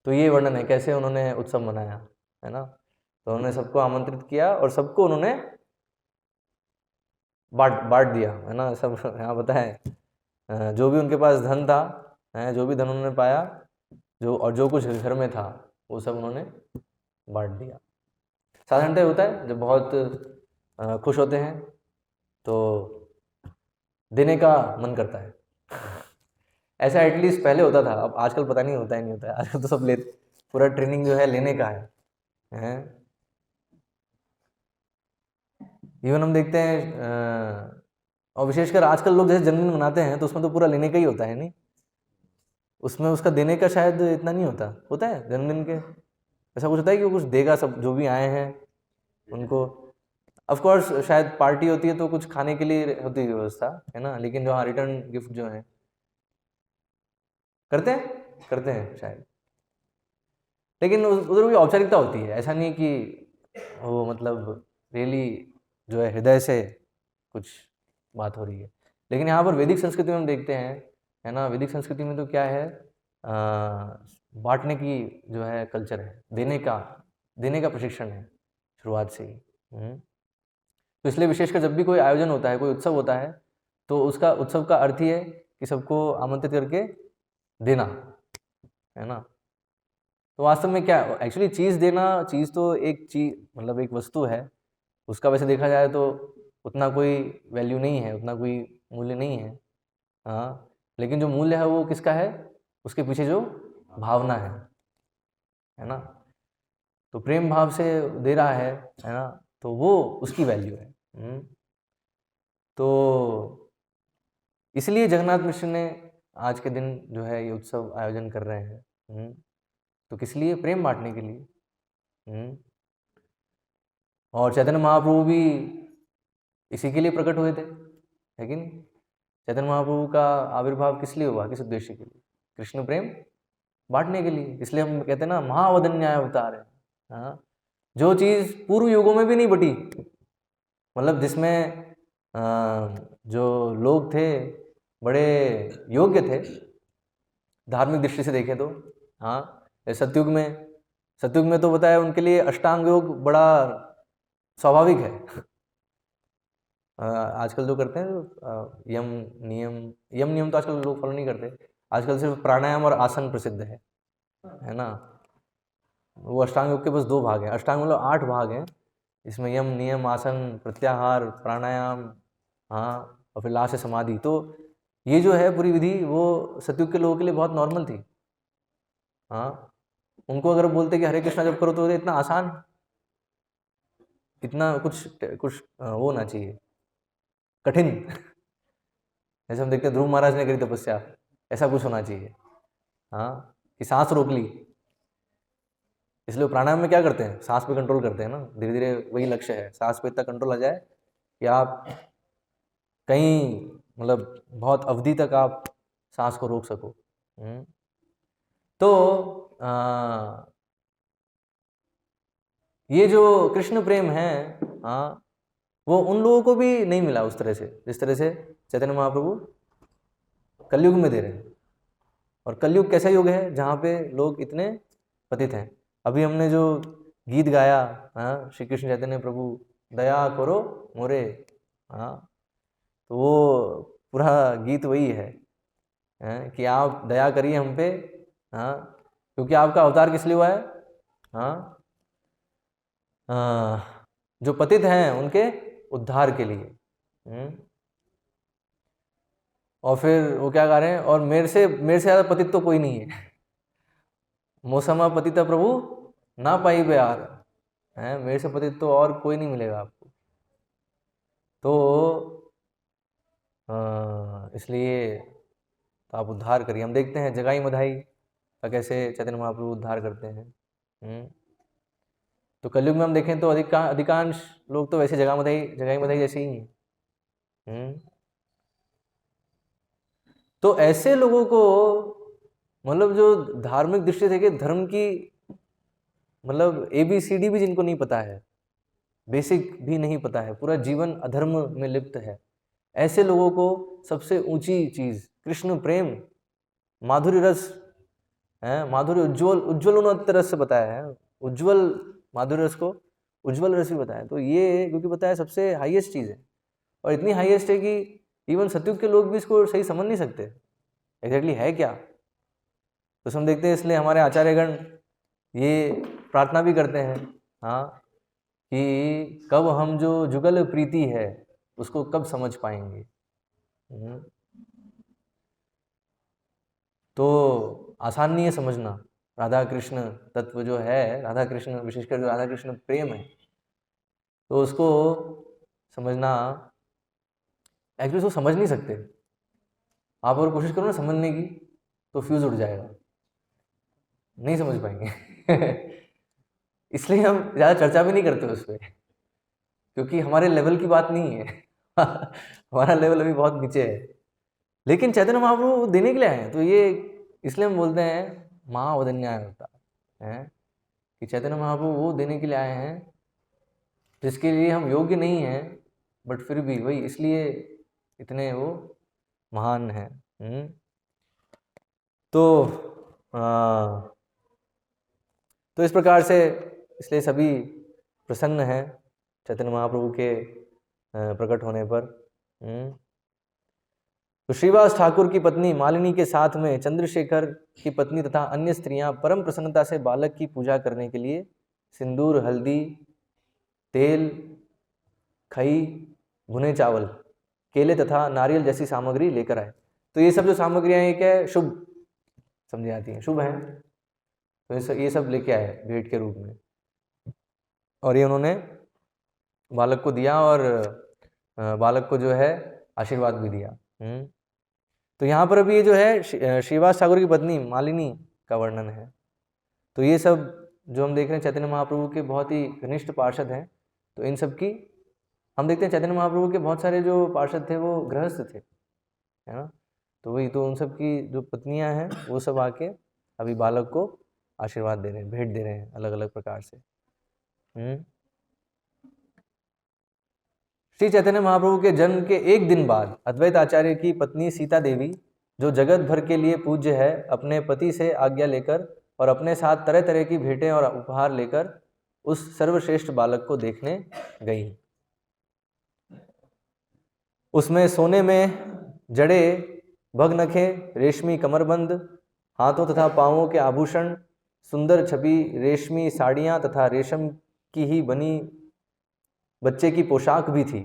तो ये वर्णन है कैसे उन्होंने उत्सव मनाया, है ना। तो उन्होंने सबको आमंत्रित किया और सबको उन्होंने बांट दिया, है ना। सब यहाँ बताया, जो भी उनके पास धन था, जो भी धन उन्होंने पाया, जो कुछ घर में था, वो सब उन्होंने बांट दिया। साधारणतः होता है जब बहुत खुश होते हैं तो देने का मन करता है, ऐसा एटलीस्ट पहले होता था, अब आजकल पता नहीं होता है नहीं होता है, आजकल तो सब पूरा ट्रेनिंग जो है लेने का है। इवन हम देखते हैं और विशेषकर आजकल लोग जैसे जन्मदिन मनाते हैं तो उसमें तो पूरा लेने का ही होता है, नहीं उसमें उसका देने का शायद इतना नहीं होता है जन्मदिन के, ऐसा कुछ होता है कि वो कुछ देगा सब जो भी आए हैं उनको। ऑफ कोर्स शायद पार्टी होती है तो कुछ खाने के लिए होती है व्यवस्था, है ना, लेकिन जो हाँ रिटर्न गिफ्ट जो है करते हैं शायद, लेकिन उधर भी औपचारिकता होती है, ऐसा नहीं कि वो मतलब रियली जो है हृदय से कुछ बात हो रही है। लेकिन यहाँ पर वैदिक संस्कृति में हम देखते हैं, है ना, वैदिक संस्कृति में तो क्या है, बांटने की जो है कल्चर है, देने का प्रशिक्षण है शुरुआत से ही। तो इसलिए विशेषकर जब भी कोई आयोजन होता है, कोई उत्सव होता है, तो उसका उत्सव का अर्थ ही है कि सबको आमंत्रित करके देना, है ना। तो वास्तव में क्या एक्चुअली चीज़ देना, चीज़ तो एक चीज़ मतलब एक वस्तु है, उसका वैसे देखा जाए तो उतना कोई वैल्यू नहीं है, उतना कोई मूल्य नहीं है, हाँ, लेकिन जो मूल्य है वो किसका है, उसके पीछे जो भावना है ना, तो प्रेम भाव से दे रहा है ना, तो वो उसकी वैल्यू है। तो इसलिए जगन्नाथ मिश्र ने आज के दिन जो है ये उत्सव आयोजन कर रहे हैं। तो किस लिए, प्रेम बांटने के लिए। और चैतन्य महाप्रभु भी इसी के लिए प्रकट हुए थे, लेकिन चैतन्य महाप्रभु का आविर्भाव किस लिए हुआ, किस उद्देश्य के लिए, कृष्ण प्रेम बांटने के लिए। इसलिए हम कहते हैं ना महावदन्याय अवतार है, हाँ, जो चीज़ पूर्व युगों में भी नहीं बटी, मतलब जिसमें जो लोग थे बड़े योग्य थे धार्मिक दृष्टि से देखें तो, हाँ, सतयुग में तो बताया उनके लिए अष्टांग योग बड़ा स्वाभाविक है। आजकल जो करते हैं यम नियम तो आजकल लोग फॉलो नहीं करते, आजकल सिर्फ प्राणायाम और आसन प्रसिद्ध है ना। वो अष्टांग योग के बस 2 भाग हैं, अष्टांग मतलब 8 भाग हैं, इसमें यम नियम आसन प्रत्याहार प्राणायाम, हाँ, और फिर लास्ट है समाधि। तो ये जो है पूरी विधि वो सतयुग के लोगों के लिए बहुत नॉर्मल थी, हाँ, उनको अगर बोलते कि हरे कृष्णा जब करो तो इतना आसान, इतना कुछ वो होना चाहिए कठिन। जैसे हम देखते हैं ध्रुव महाराज ने करी तपस्या, ऐसा कुछ होना चाहिए, हाँ, कि सांस रोक ली। इसलिए प्राणायाम में क्या करते हैं, सांस पे कंट्रोल करते हैं ना, धीरे धीरे वही लक्ष्य है, सांस पे इतना कंट्रोल आ जाए कि आप कहीं मतलब बहुत अवधि तक आप सांस को रोक सको। तो ये जो कृष्ण प्रेम है, हाँ, वो उन लोगों को भी नहीं मिला उस तरह से जिस तरह से चैतन्य महाप्रभु कलयुग में दे रहे हैं। और कलयुग कैसा युग है जहाँ पे लोग इतने पतित हैं। अभी हमने जो गीत गाया, हाँ, श्री कृष्ण चैतन्य प्रभु दया करो मोरे, हाँ, तो वो पूरा गीत वही है, कि आप दया करिए हम पे, हाँ, क्योंकि आपका अवतार किस लिए हुआ है, हाँ, जो पतित हैं उनके उद्धार के लिए। और फिर वो क्या गा रहे हैं, और मेरे से ज़्यादा पतित तो कोई नहीं है। मौसमा पतिता प्रभु ना पाई प्यार, है, मेरे से पतित तो और कोई नहीं मिलेगा आपको। तो इसलिए तो आप उद्धार करिए। हम देखते हैं जगाई मधाई का कैसे चैतन्य महाप्रभु उद्धार करते हैं। तो कलयुग में हम देखें तो अधिकांश लोग तो वैसे जगाई मधाई जैसे ही हैं। तो ऐसे लोगों को मतलब जो धार्मिक दृष्टि से धर्म की मतलब ABCD भी जिनको नहीं पता है, बेसिक भी नहीं पता है, पूरा जीवन अधर्म में लिप्त है, ऐसे लोगों को सबसे ऊंची चीज कृष्ण प्रेम, माधुर्य रस है, माधुर्य उज्ज्वल उन्नत रस से बताया है, उज्ज्वल माधुर्य रस को उज्ज्वल रस भी बताया। तो ये क्योंकि बताया सबसे हाईएस्ट चीज है, और इतनी हाईएस्ट है कि इवन सतयुग के लोग भी इसको सही समझ नहीं सकते एग्जैक्टली है क्या। तो हम देखते हैं इसलिए हमारे आचार्यगण ये प्रार्थना भी करते हैं, हाँ, कि कब हम जो जुगल प्रीति है उसको कब समझ पाएंगे। तो आसान नहीं है समझना। राधा कृष्ण तत्व जो है, राधा कृष्ण विशेषकर जो राधा कृष्ण प्रेम है, तो उसको समझना एक्चुअली उसको समझ नहीं सकते। आप अगर कोशिश करो ना समझने की तो फ्यूज उड़ जाएगा, नहीं समझ पाएंगे। इसलिए हम ज़्यादा चर्चा भी नहीं करते उस पर, क्योंकि हमारे लेवल की बात नहीं है। हमारा लेवल अभी बहुत नीचे है। लेकिन चैतन्य महाप्रभु देने के लिए आए हैं, तो ये इसलिए हम बोलते हैं महावदन्याय होता है कि चैतन्य महाप्रभु वो देने के लिए आए हैं जिसके लिए हम योग्य नहीं हैं, बट फिर भी वही इसलिए इतने वो महान हैं। तो इस प्रकार से इसलिए सभी प्रसन्न हैं चैतन्य महाप्रभु के प्रकट होने पर। तो श्रीवास ठाकुर की पत्नी मालिनी के साथ में चंद्रशेखर की पत्नी तथा अन्य स्त्रियां परम प्रसन्नता से बालक की पूजा करने के लिए सिंदूर, हल्दी, तेल, खई, भुने चावल, केले तथा नारियल जैसी सामग्री लेकर आए। तो ये सब जो सामग्रियां हैं क्या है, शुभ समझी जाती हैं, शुभ हैं। तो ये सब लेके आए भेंट के रूप में, और ये उन्होंने बालक को दिया और बालक को जो है आशीर्वाद भी दिया। तो यहाँ पर अभी ये जो है श्रीवास ठाकुर की पत्नी मालिनी का वर्णन है। तो ये सब जो हम देख रहे हैं चैतन्य महाप्रभु के बहुत ही घनिष्ठ पार्षद हैं। तो इन सब की हम देखते हैं चैतन्य महाप्रभु के बहुत सारे जो पार्षद थे वो गृहस्थ थे, है ना। तो वही तो उन सब की जो पत्नियां हैं वो सब आके अभी बालक को आशीर्वाद दे रहे हैं, भेंट दे रहे हैं अलग अलग प्रकार से। श्री चैतन्य महाप्रभु के जन्म के एक दिन बाद अद्वैत आचार्य की पत्नी सीता देवी, जो जगत भर के लिए पूज्य है, अपने पति से आज्ञा लेकर और अपने साथ तरह तरह की भेंटें और उपहार लेकर उस सर्वश्रेष्ठ बालक को देखने गई। उसमें सोने में जड़े भगनखे, रेशमी कमरबंद, हाथों तथा पांवों के आभूषण, सुंदर छपी रेशमी साड़ियाँ तथा रेशम की ही बनी बच्चे की पोशाक भी थी।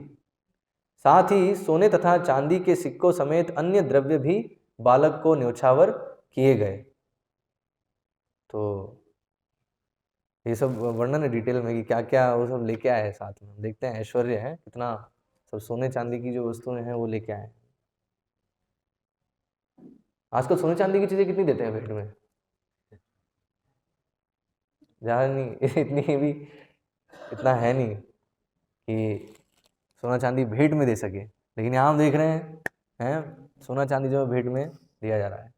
साथ ही सोने तथा चांदी के सिक्कों समेत अन्य द्रव्य भी बालक को न्योछावर किए गए। तो ये सब वर्णन है डिटेल में कि क्या क्या वो सब लेके आए हैं साथ में। देखते हैं ऐश्वर्य है कितना, सब सोने चांदी की जो वस्तुएं हैं वो लेके आए। आजकल सोने चांदी की चीजें कितनी देते हैं भेंट में? ज़्यादा नहीं, इतनी भी इतना है नहीं कि सोना चांदी भेंट में दे सके। लेकिन यहाँ हम देख रहे हैं सोना चांदी जो भेंट में दिया जा रहा है।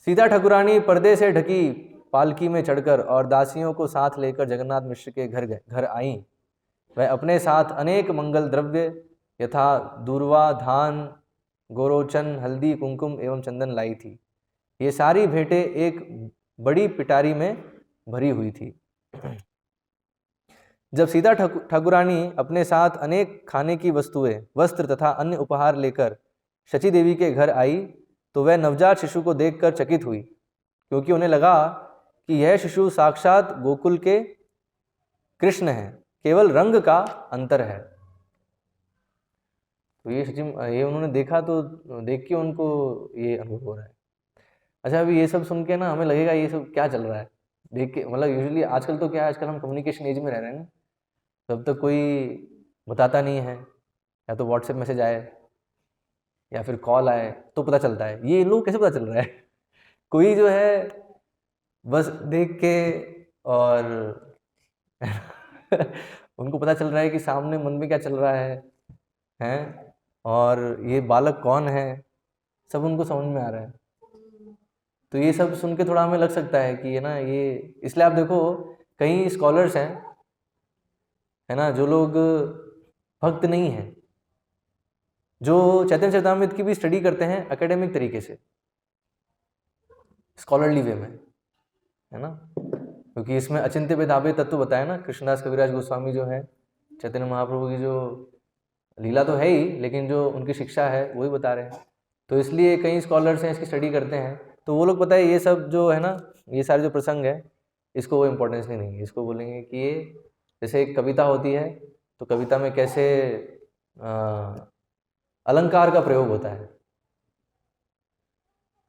सीता ठाकुरानी पर्दे से ढकी पालकी में चढ़कर और दासियों को साथ लेकर जगन्नाथ मिश्र के घर आई। वह अपने साथ अनेक मंगल द्रव्य यथा दूर्वा, धान, गोरोचन, हल्दी, कुमकुम एवं चंदन लाई थी। ये सारी भेंटें एक बड़ी पिटारी में भरी हुई थी। जब सीता ठाकुरानी अपने साथ अनेक खाने की वस्तुएं, वस्त्र तथा अन्य उपहार लेकर शची देवी के घर आई तो वह नवजात शिशु को देखकर चकित हुई, क्योंकि उन्हें लगा कि यह शिशु साक्षात गोकुल के कृष्ण है, केवल रंग का अंतर है। तो ये उन्होंने देखा तो देख के उनको ये अनुभव हो रहा है। अच्छा, अभी ये सब सुन के ना हमें लगेगा ये सब क्या चल रहा है देख के, मतलब यूजुअली आजकल तो क्या है, आजकल हम कम्युनिकेशन एज में रह रहे हैं ना, तब तक कोई बताता नहीं है, या तो व्हाट्सएप मैसेज आए या फिर कॉल आए तो पता चलता है। ये लोग कैसे पता चल रहा है? कोई जो है बस देख के और उनको पता चल रहा है कि सामने मन में क्या चल रहा है और ये बालक कौन है, सब उनको समझ में आ रहा है। तो ये सब सुन के थोड़ा हमें लग सकता है कि है ना ये, इसलिए आप देखो कई स्कॉलर्स हैं, है ना, जो लोग भक्त नहीं हैं, जो चैतन्य चरितामृत की भी स्टडी करते हैं एकेडमिक तरीके से, स्कॉलरली वे में, है ना, क्योंकि इसमें अचिंत्य भेदाभेद तत्व बताया ना। कृष्णदास कविराज गोस्वामी जो है चैतन्य महाप्रभु की जो लीला तो है ही, लेकिन जो उनकी शिक्षा है वही बता रहे हैं। तो इसलिए कई स्कॉलर्स हैं इसकी स्टडी करते हैं, तो वो लोग पता है ये सब जो है ना, ये सारे जो प्रसंग है इसको वो इम्पोर्टेंस नहीं देंगे। इसको बोलेंगे कि ये जैसे एक कविता होती है तो कविता में कैसे अलंकार का प्रयोग होता है,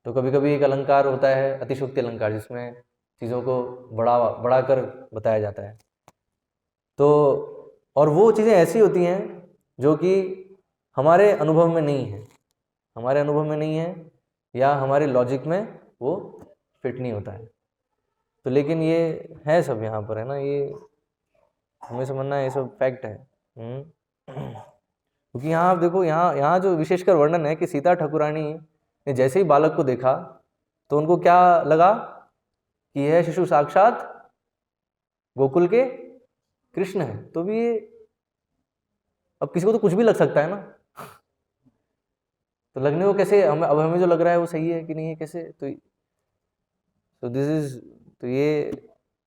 तो कभी कभी एक अलंकार होता है अतिशयोक्ति अलंकार, जिसमें चीज़ों को बढ़ा कर बताया जाता है। तो और वो चीज़ें ऐसी होती हैं जो कि हमारे अनुभव में नहीं है, हमारे अनुभव में नहीं है या हमारे लॉजिक में वो फिट नहीं होता है। तो लेकिन ये है सब यहाँ पर, है ना, ये हमें समझना है, ये सब फैक्ट है। क्योंकि यहाँ आप देखो, यहाँ जो विशेषकर वर्णन है कि सीता ठाकुरानी ने जैसे ही बालक को देखा तो उनको क्या लगा कि यह शिशु साक्षात गोकुल के कृष्ण है। तो भी ये, अब किसी को तो कुछ भी लग सकता है ना, तो लगने को कैसे, अब हमें जो लग रहा है वो सही है कि नहीं है, कैसे, तो दिस इज, तो ये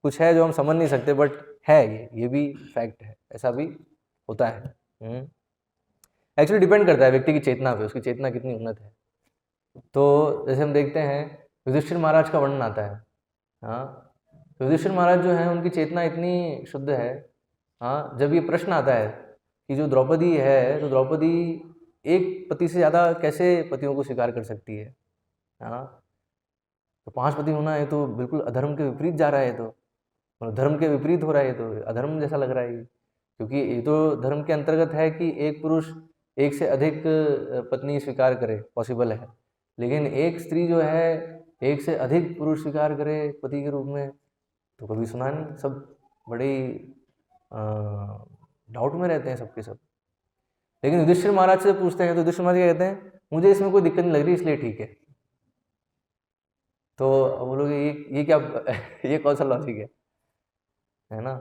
कुछ है जो हम समझ नहीं सकते, बट है, ये भी फैक्ट है, ऐसा भी होता है। एक्चुअली डिपेंड करता है व्यक्ति की चेतना पे, उसकी चेतना कितनी उन्नत है। तो जैसे हम देखते हैं युधिष्ठिर महाराज का वर्णन आता है। हाँ, युधिष्ठिर महाराज जो है उनकी चेतना इतनी शुद्ध है। हाँ, जब ये प्रश्न आता है कि जो द्रौपदी है, तो द्रौपदी एक पति से ज़्यादा कैसे पतियों को स्वीकार कर सकती है। हाँ, तो 5 पति होना है तो बिल्कुल अधर्म के विपरीत जा रहा है, तो धर्म के विपरीत हो रहा है, तो अधर्म जैसा लग रहा है ये। क्योंकि ये तो धर्म के अंतर्गत है कि एक पुरुष एक से अधिक पत्नी स्वीकार करे, पॉसिबल है, लेकिन एक स्त्री जो है एक से अधिक पुरुष स्वीकार करे पति के रूप में, तो कभी सुना नहीं। सब बड़े डाउट में रहते हैं सबके सब। लेकिन युधिष्ठिर महाराज से पूछते हैं तो युधिष्ठिर महाराज क्या कहते हैं, मुझे इसमें कोई दिक्कत नहीं लग रही, इसलिए ठीक है। तो वो लोग ये क्या ये कौन सा लॉजिक है ना।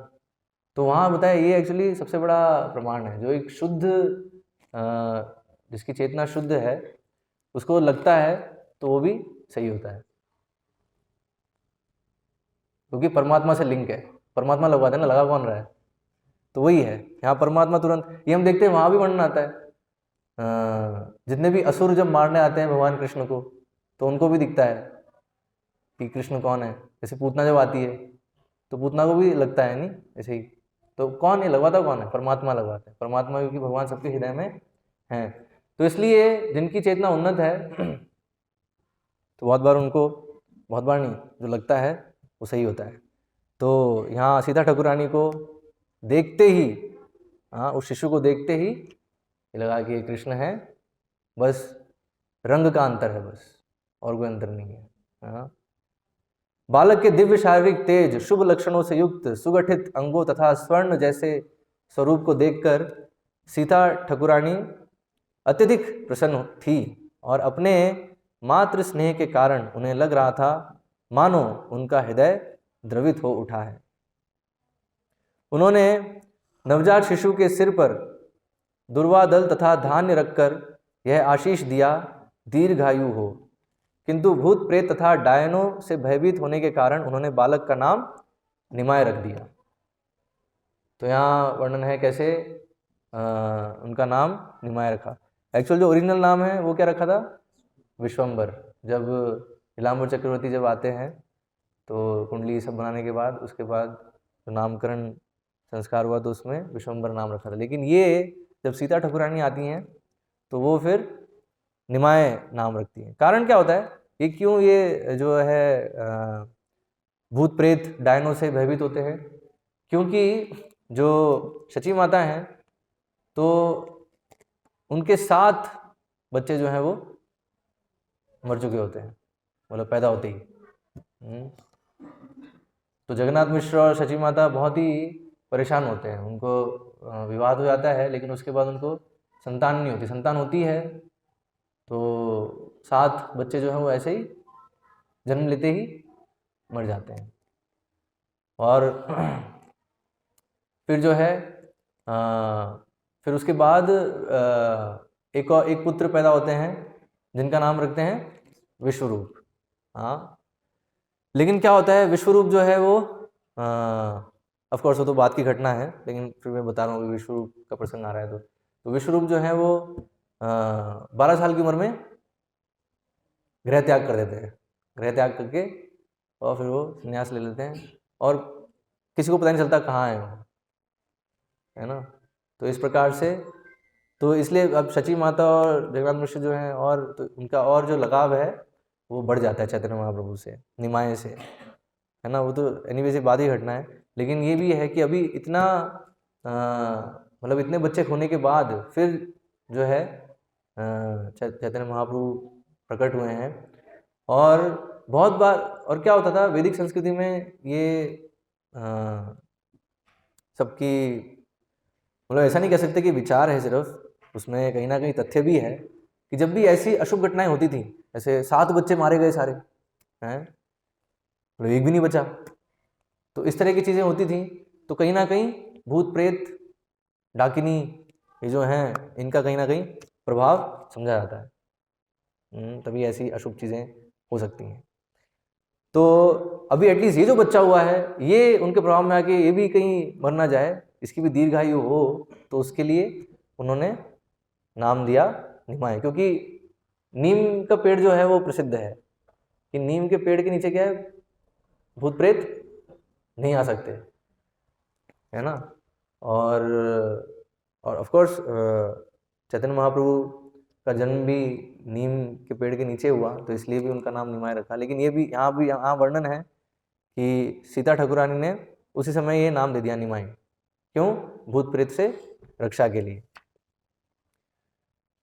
तो वहाँ बताया ये एक्चुअली सबसे बड़ा प्रमाण है, जो एक शुद्ध जिसकी चेतना शुद्ध है उसको लगता है तो वो भी सही होता है, क्योंकि परमात्मा से लिंक है। परमात्मा लगवाते हैं ना, लगा कौन रहा है, तो वही है यहाँ परमात्मा तुरंत। ये हम देखते हैं वहाँ भी वर्णन आता है, जितने भी असुर जब मारने आते हैं भगवान कृष्ण को, तो उनको भी दिखता है कि कृष्ण कौन है। जैसे पूतना जब आती है तो पूतना को भी लगता है नहीं ऐसे ही, तो कौन है लगवाता, कौन है, परमात्मा लगवाता है, परमात्मा, क्योंकि भगवान सबके हृदय में हैं। तो इसलिए जिनकी चेतना उन्नत है तो बहुत बार उनको, बहुत बार नहीं, जो लगता है वो सही होता है। तो यहाँ सीता ठाकुरानी को देखते ही, हाँ, उस शिशु को देखते ही लगा कि ये कृष्ण है, बस रंग का अंतर है, बस और कोई अंतर नहीं है। हाँ, बालक के दिव्य शारीरिक तेज, शुभ लक्षणों से युक्त सुगठित अंगों तथा स्वर्ण जैसे स्वरूप को देखकर सीता ठाकुरानी अत्यधिक प्रसन्न थी और अपने मातृ स्नेह के कारण उन्हें लग रहा था मानो उनका हृदय द्रवित हो उठा है। उन्होंने नवजात शिशु के सिर पर दुर्वादल तथा धान्य रखकर यह आशीष दिया, दीर्घायु हो। किंतु भूत प्रेत तथा डायनों से भयभीत होने के कारण उन्होंने बालक का नाम निमाय रख दिया। तो यहाँ वर्णन है कैसे उनका नाम निमाय रखा। एक्चुअल जो ओरिजिनल नाम है वो क्या रखा था, विश्वम्बर। जब नीलांबर चक्रवर्ती जब आते हैं तो कुंडली सब बनाने के बाद, उसके बाद जो नामकरण संस्कार हुआ तो उसमें विश्वम्बर नाम रखा था। लेकिन ये जब सीता ठाकुरानी आती हैं तो वो फिर निमाय नाम रखती हैं। कारण क्या होता है, ये क्यों ये जो है भूत प्रेत डायनों से भयभीत होते हैं, क्योंकि जो शची माता हैं तो उनके 7 बच्चे जो हैं वो मर चुके होते हैं, मतलब पैदा होते ही। तो जगन्नाथ मिश्र और शची माता बहुत ही परेशान होते हैं, उनको विवाद हो जाता है, लेकिन उसके बाद उनको संतान नहीं होती। संतान होती है तो 7 बच्चे जो हैं वो ऐसे ही जन्म लेते ही मर जाते हैं। और फिर जो है फिर उसके बाद एक पुत्र पैदा होते हैं जिनका नाम रखते हैं विश्वरूप। हाँ, लेकिन क्या होता है, विश्वरूप जो है वो ऑफ कोर्स वो तो बात की घटना है, लेकिन फिर मैं बता रहा हूँ विश्वरूप का प्रसंग आ रहा है तो विश्वरूप जो है वो 12 साल की उम्र में गृह त्याग कर देते हैं। गृह त्याग करके और फिर वो संन्यास ले लेते हैं और किसी को पता नहीं चलता कहाँ है वो, है ना। तो इस प्रकार से, तो इसलिए अब शची माता और जगन्नाथ मिश्र जो हैं और तो उनका और जो लगाव है वो बढ़ जाता है चैतन्य महाप्रभु से, निमाय से, है ना। वो तो एनीवे से बाद ही घटना है, लेकिन ये भी है कि अभी इतना मतलब इतने बच्चे खोने के बाद फिर जो है चैतन्य महाप्रभु प्रकट हुए हैं। और बहुत बार और क्या होता था वैदिक संस्कृति में, ये सबकी मतलब ऐसा नहीं कह सकते कि विचार है सिर्फ, उसमें कहीं ना कहीं तथ्य भी है कि जब भी ऐसी अशुभ घटनाएं होती थी, ऐसे 7 बच्चे मारे गए सारे हैं, मतलब एक भी नहीं बचा, तो इस तरह की चीज़ें होती थी, तो कहीं ना कहीं भूत प्रेत डाकिनी ये जो हैं इनका कहीं ना कहीं प्रभाव समझा जाता है, तभी ऐसी अशुभ चीज़ें हो सकती हैं। तो अभी एटलीस्ट ये जो बच्चा हुआ है, ये उनके प्रभाव में आके ये भी कहीं मर ना जाए, इसकी भी दीर्घायु हो, तो उसके लिए उन्होंने नाम दिया निमाय। क्योंकि नीम का पेड़ जो है वो प्रसिद्ध है कि नीम के पेड़ के नीचे क्या है, भूत प्रेत नहीं आ सकते, है ना। और ऑफ कोर्स चैतन्य महाप्रभु का जन्म भी नीम के पेड़ के नीचे हुआ, तो इसलिए भी उनका नाम निमाय रखा। लेकिन ये भी यहाँ वर्णन है कि सीता ठाकुरानी ने उसी समय ये नाम दे दिया निमाय, क्यों, भूत प्रेत से रक्षा के लिए।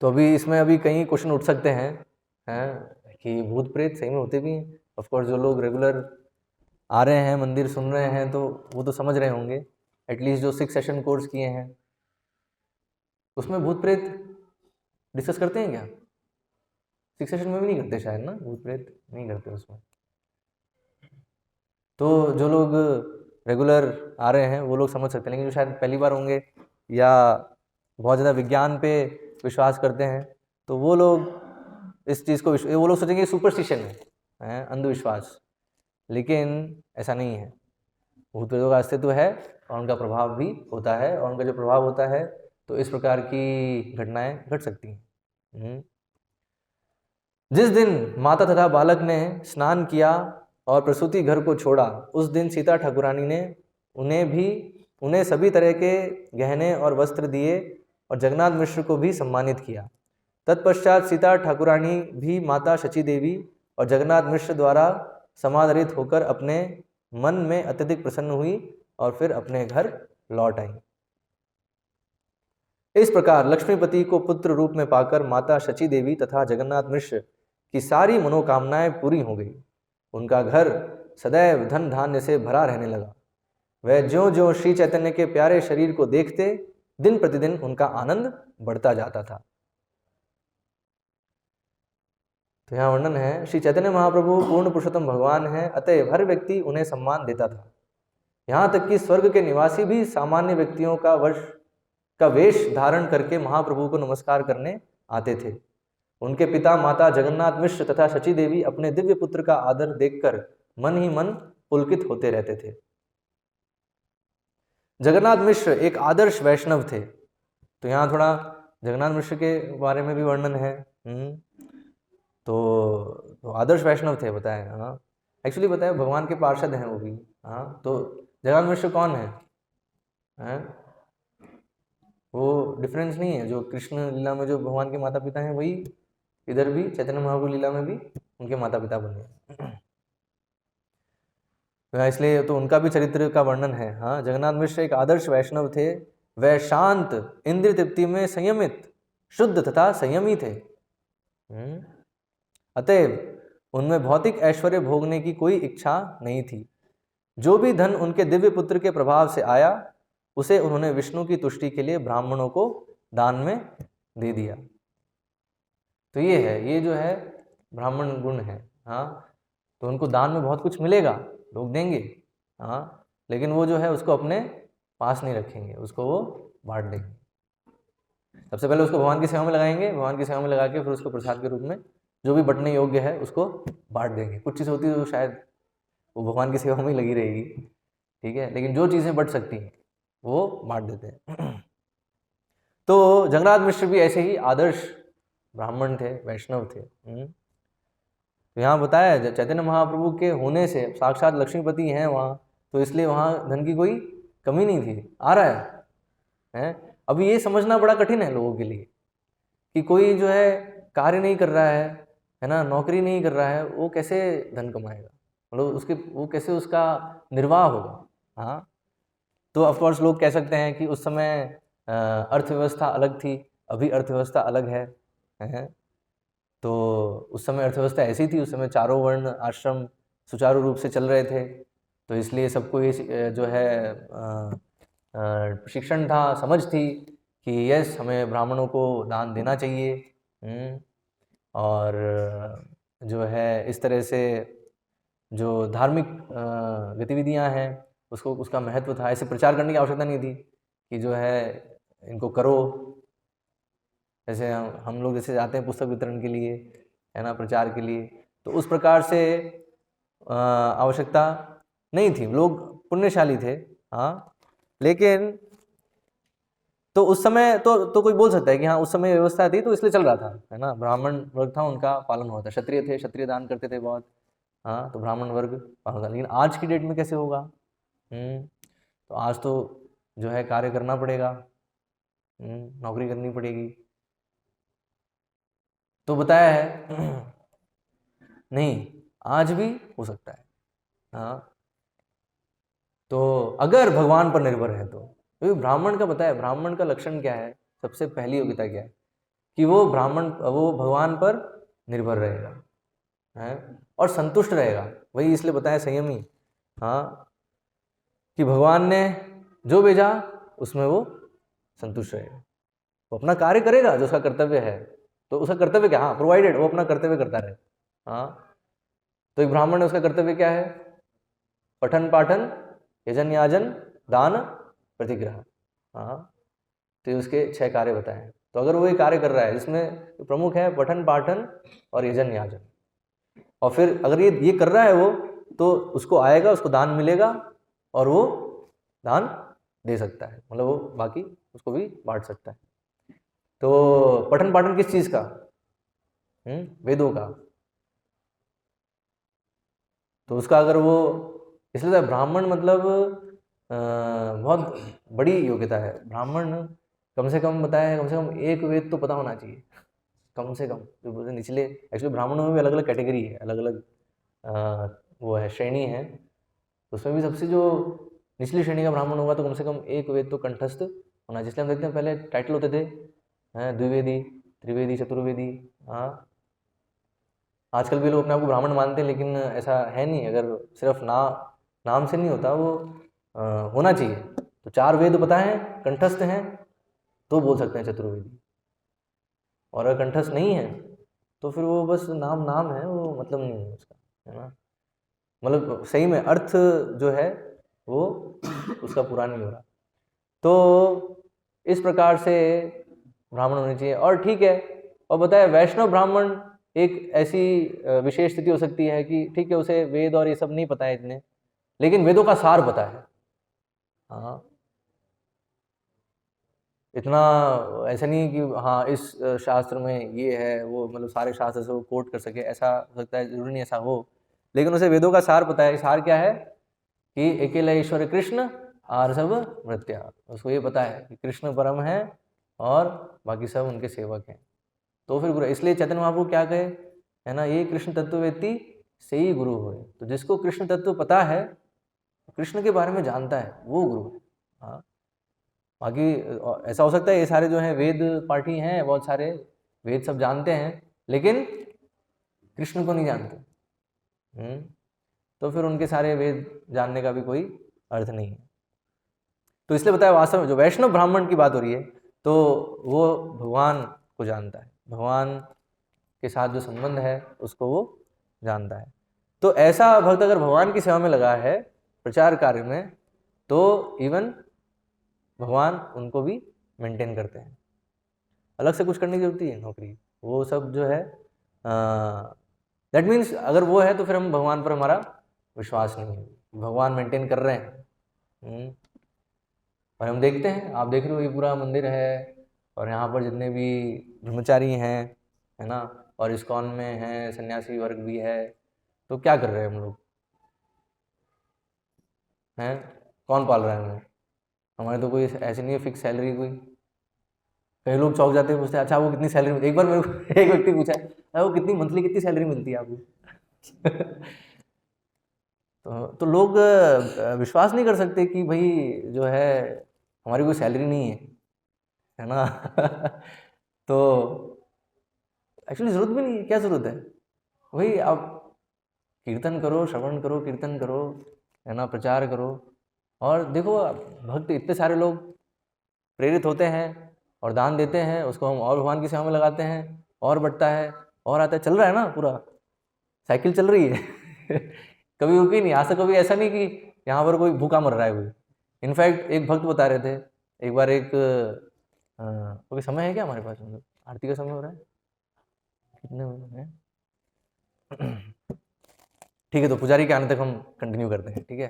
तो अभी इसमें अभी कई क्वेश्चन उठ सकते हैं कि भूत प्रेत सही में होते भी हैं। ऑफ कोर्स जो लोग रेगुलर आ रहे हैं मंदिर सुन रहे हैं तो वो तो समझ रहे होंगे, एटलीस्ट जो 6 सेशन कोर्स किए हैं उसमें भूत प्रेत डिस्कस करते हैं क्या? 6 सेशन में भी नहीं करते शायद ना, भूत प्रेत नहीं करते उसमें। तो जो लोग रेगुलर आ रहे हैं वो लोग समझ सकते हैं, लेकिन जो शायद पहली बार होंगे या बहुत ज़्यादा विज्ञान पे विश्वास करते हैं, तो वो लोग इस चीज़ को वो लोग सोचेंगे सुपरस्टिशन है, अंधविश्वास। लेकिन ऐसा नहीं है, भूत प्रेतों का अस्तित्व है और उनका प्रभाव भी होता है, और उनका जो प्रभाव होता है तो इस प्रकार की घटनाएं घट सकती हैं। जिस दिन माता तथा बालक ने स्नान किया और प्रसूति घर को छोड़ा, उस दिन सीता ठाकुरानी ने उन्हें सभी तरह के गहने और वस्त्र दिए और जगन्नाथ मिश्र को भी सम्मानित किया। तत्पश्चात सीता ठाकुरानी भी माता शची देवी और जगन्नाथ मिश्र द्वारा समादरित होकर अपने मन में अत्यधिक प्रसन्न हुई और फिर अपने घर लौट आई। इस प्रकार लक्ष्मीपति को पुत्र रूप में पाकर माता शची देवी तथा जगन्नाथ मिश्र की सारी मनोकामनाएं पूरी हो गई। उनका घर सदैव धन धान्य से भरा रहने लगा। वह ज्यों ज्यों श्री चैतन्य के प्यारे शरीर को देखते, दिन प्रतिदिन उनका आनंद बढ़ता जाता था। तो यहाँ वर्णन है, श्री चैतन्य महाप्रभु पूर्ण पुरुषोत्तम भगवान हैं, अतएव हर व्यक्ति उन्हें सम्मान देता था। यहाँ तक कि स्वर्ग के निवासी भी सामान्य व्यक्तियों का वेश धारण करके महाप्रभु को नमस्कार करने आते थे। उनके पिता माता जगन्नाथ मिश्र तथा शची देवी अपने दिव्य पुत्र का आदर देखकर मन ही मन पुलकित होते रहते थे। जगन्नाथ मिश्र एक आदर्श वैष्णव थे। तो यहाँ थोड़ा जगन्नाथ मिश्र के बारे में भी वर्णन है। तो आदर्श वैष्णव थे बताया, हाँ एक्चुअली बताया भगवान के पार्षद हैं वो भी। हाँ, तो जगन्नाथ मिश्र कौन है? वो डिफरेंस नहीं है, जो कृष्ण लीला में जो भगवान के माता पिता हैं वही इधर भी चैतन्य महाप्रभु लीला में भी उनके माता पिता बने। इसलिए तो उनका भी चरित्र का वर्णन है। हाँ, जगन्नाथ मिश्र एक आदर्श वैष्णव थे। वह शांत, इंद्रिय तृप्ति में संयमित, शुद्ध तथा संयमी थे। अतएव उनमें भौतिक ऐश्वर्य भोगने की कोई इच्छा नहीं थी। जो भी धन उनके दिव्य पुत्र के प्रभाव से आया उसे उन्होंने विष्णु की तुष्टि के लिए ब्राह्मणों को दान में दे दिया। तो ये है, ये जो है ब्राह्मण गुण है। हाँ, तो उनको दान में बहुत कुछ मिलेगा, लोग देंगे, हाँ, लेकिन वो जो है उसको अपने पास नहीं रखेंगे, उसको वो बांट देंगे। सबसे पहले उसको भगवान की सेवा में लगाएंगे, भगवान की सेवा में लगा के फिर उसको प्रसाद के रूप में जो भी बंटने योग्य है उसको बांट देंगे। कुछ चीज़ होती है तो शायद वो भगवान की सेवा में ही लगी रहेगी, ठीक है, लेकिन जो चीज़ें बंट सकती हैं वो बांट देते हैं। तो जगन्नाथ मिश्र भी ऐसे ही आदर्श ब्राह्मण थे, वैष्णव थे। तो यहाँ बताया चैतन्य महाप्रभु के होने से साक्षात लक्ष्मीपति हैं वहाँ, तो इसलिए वहाँ धन की कोई कमी नहीं थी, आ रहा है। अभी ये समझना बड़ा कठिन है लोगों के लिए कि कोई जो है कार्य नहीं कर रहा है है ना, नौकरी नहीं कर रहा है, वो कैसे धन कमाएगा, मतलब उसके वो कैसे उसका निर्वाह होगा। हाँ, तो ऑफ कोर्स लोग कह सकते हैं कि उस समय अर्थव्यवस्था अलग थी, अभी अर्थव्यवस्था अलग है। तो उस समय अर्थव्यवस्था ऐसी थी, उस समय चारों वर्ण आश्रम सुचारू रूप से चल रहे थे, तो इसलिए सबको ये जो है प्रशिक्षण था, समझ थी कि यस, हमें ब्राह्मणों को दान देना चाहिए। और जो है इस तरह से जो धार्मिक गतिविधियां हैं उसका महत्व था। ऐसे प्रचार करने की आवश्यकता नहीं थी कि जो है इनको करो, जैसे हम लोग जैसे जाते हैं पुस्तक वितरण के लिए, है ना, प्रचार के लिए, तो उस प्रकार से आवश्यकता नहीं थी। लोग पुण्यशाली थे, हाँ, लेकिन तो उस समय तो कोई बोल सकता है कि हाँ उस समय व्यवस्था थी तो इसलिए चल रहा था, है ना, ब्राह्मण वर्ग था उनका पालन होता था, क्षत्रिय थे, क्षत्रिय दान करते थे बहुत, हाँ, तो ब्राह्मण वर्ग पालन होता। लेकिन आज की डेट में कैसे होगा? तो आज तो जो है कार्य करना पड़ेगा, नौकरी करनी पड़ेगी। तो बताया है नहीं, आज भी हो सकता है। हाँ, तो अगर भगवान पर निर्भर है तो ब्राह्मण का बताया, ब्राह्मण का लक्षण क्या है, सबसे पहली योग्यता क्या है कि वो भगवान पर निर्भर रहेगा, है, और संतुष्ट रहेगा। वही इसलिए बताया संयमी, हाँ, कि भगवान ने जो भेजा उसमें वो संतुष्ट रहेगा, वो अपना कार्य करेगा जो उसका कर्तव्य है। तो उसका कर्तव्य क्या? हाँ, प्रोवाइडेड वो अपना कर्तव्य करता रहे। हाँ, तो एक ब्राह्मण ने उसका कर्तव्य क्या है? पठन पाठन यजन याजन दान प्रतिग्रह। हाँ, तो उसके 6 कार्य बताए। तो अगर वो ये कार्य कर रहा है जिसमें प्रमुख है पठन पाठन और यजन याजन, और फिर अगर ये कर रहा है वो, तो उसको आएगा, उसको दान मिलेगा और वो दान दे सकता है, मतलब वो बाकी उसको भी बांट सकता है। तो पठन पाठन किस चीज़ का? वेदों का। तो उसका अगर वो, इसलिए ब्राह्मण मतलब बहुत बड़ी योग्यता है। ब्राह्मण कम से कम बताया, कम से कम एक वेद तो पता होना चाहिए, कम से कम। जो बोलते निचले, एक्चुअली ब्राह्मणों में भी अलग अलग कैटेगरी है, अलग अलग वो है, श्रेणी है। तो उसमें भी सबसे जो निचली श्रेणी का ब्राह्मण होगा तो कम से कम एक वेद तो कंठस्थ होना। जिसलिए हम देखते हैं पहले टाइटल होते थे, द्विवेदी, त्रिवेदी, चतुर्वेदी। हाँ, आजकल भी लोग अपने आप को ब्राह्मण मानते हैं, लेकिन ऐसा है नहीं। अगर सिर्फ नाम से नहीं होता, वो होना चाहिए। तो 4 वेद पता है, कंठस्थ हैं, तो बोल सकते हैं चतुर्वेदी। और अगर कंठस्थ नहीं है तो फिर वो बस नाम है, वो मतलब नहीं है उसका, है ना, मतलब सही में अर्थ जो है वो उसका पूरा नहीं हो रहा। तो इस प्रकार से ब्राह्मण होने चाहिए। और ठीक है, और बताया वैष्णव ब्राह्मण एक ऐसी विशेष स्थिति हो सकती है कि ठीक है, उसे वेद और ये सब नहीं पता है इतने, लेकिन वेदों का सार पता है। हाँ, इतना ऐसा नहीं कि हाँ इस शास्त्र में ये है, वो मतलब सारे शास्त्र से वो कोट कर सके, ऐसा हो सकता है, जरूरी नहीं ऐसा हो, लेकिन उसे वेदों का सार पता है। सार क्या है कि अकेला ईश्वर कृष्ण और सब मृत्या। उसको ये पता है कि कृष्ण परम है और बाकी सब उनके सेवक हैं। तो फिर गुरु, इसलिए चैतन्य महाप्रभु क्या कहे, है ना, ये कृष्ण तत्ववेत्ती से ही गुरु होए। तो जिसको कृष्ण तत्व पता है, कृष्ण के बारे में जानता है, वो गुरु है। हाँ, बाकी ऐसा हो सकता है ये सारे जो हैं वेद पाठी हैं, बहुत सारे वेद सब जानते हैं, लेकिन कृष्ण को नहीं जानते। तो फिर उनके सारे वेद जानने का भी कोई अर्थ नहीं है। तो इसलिए बताया, वास्तव में जो वैष्णव ब्राह्मण की बात हो रही है, तो वो भगवान को जानता है, भगवान के साथ जो संबंध है उसको वो जानता है। तो ऐसा भक्त अगर भगवान की सेवा में लगा है, प्रचार कार्य में, तो इवन भगवान उनको भी मेंटेन करते हैं। अलग से कुछ करने की जरूरत है नौकरी, वो सब जो है दैट मीन्स अगर वो है तो फिर हम भगवान पर हमारा विश्वास नहीं है, भगवान मेंटेन कर रहे हैं। और हम देखते हैं, आप देख रहे हो ये पूरा मंदिर है, और यहाँ पर जितने भी ब्रह्मचारी हैं, है ना, और इस्कॉन में हैं सन्यासी वर्ग भी है, तो क्या कर रहे हैं हम लोग? हैं, कौन पाल रहा है हमें? हमारे तो कोई ऐसी नहीं है फिक्स सैलरी कोई। कई लोग चौक जाते हैं, पूछते हैं अच्छा वो कितनी सैलरी मिलती है। एक बार मेरे को एक व्यक्ति पूछा अरे वो कितनी मंथली कितनी सैलरी मिलती है आपको? तो लोग विश्वास नहीं कर सकते कि भाई जो है हमारी कोई सैलरी नहीं है ना। तो एक्चुअली ज़रूरत भी नहीं है, क्या ज़रूरत है? वही आप कीर्तन करो, श्रवण करो, कीर्तन करो, है ना, प्रचार करो। और देखो भक्त इतने सारे लोग प्रेरित होते हैं और दान देते हैं, उसको हम और भगवान की सेवा में लगाते हैं, और बढ़ता है और आता है, चल रहा है ना, पूरा साइकिल चल रही है। कभी रुकी नहीं, आज तक कभी ऐसा नहीं कि यहाँ पर कोई भूखा मर रहा है कोई। इनफैक्ट एक भक्त बता रहे थे, एक बार एक कोई समय है क्या हमारे पास, मतलब आरती का समय हो रहा है कितने हैं? ठीक है, तो पुजारी के आने तक हम कंटिन्यू करते हैं, ठीक है।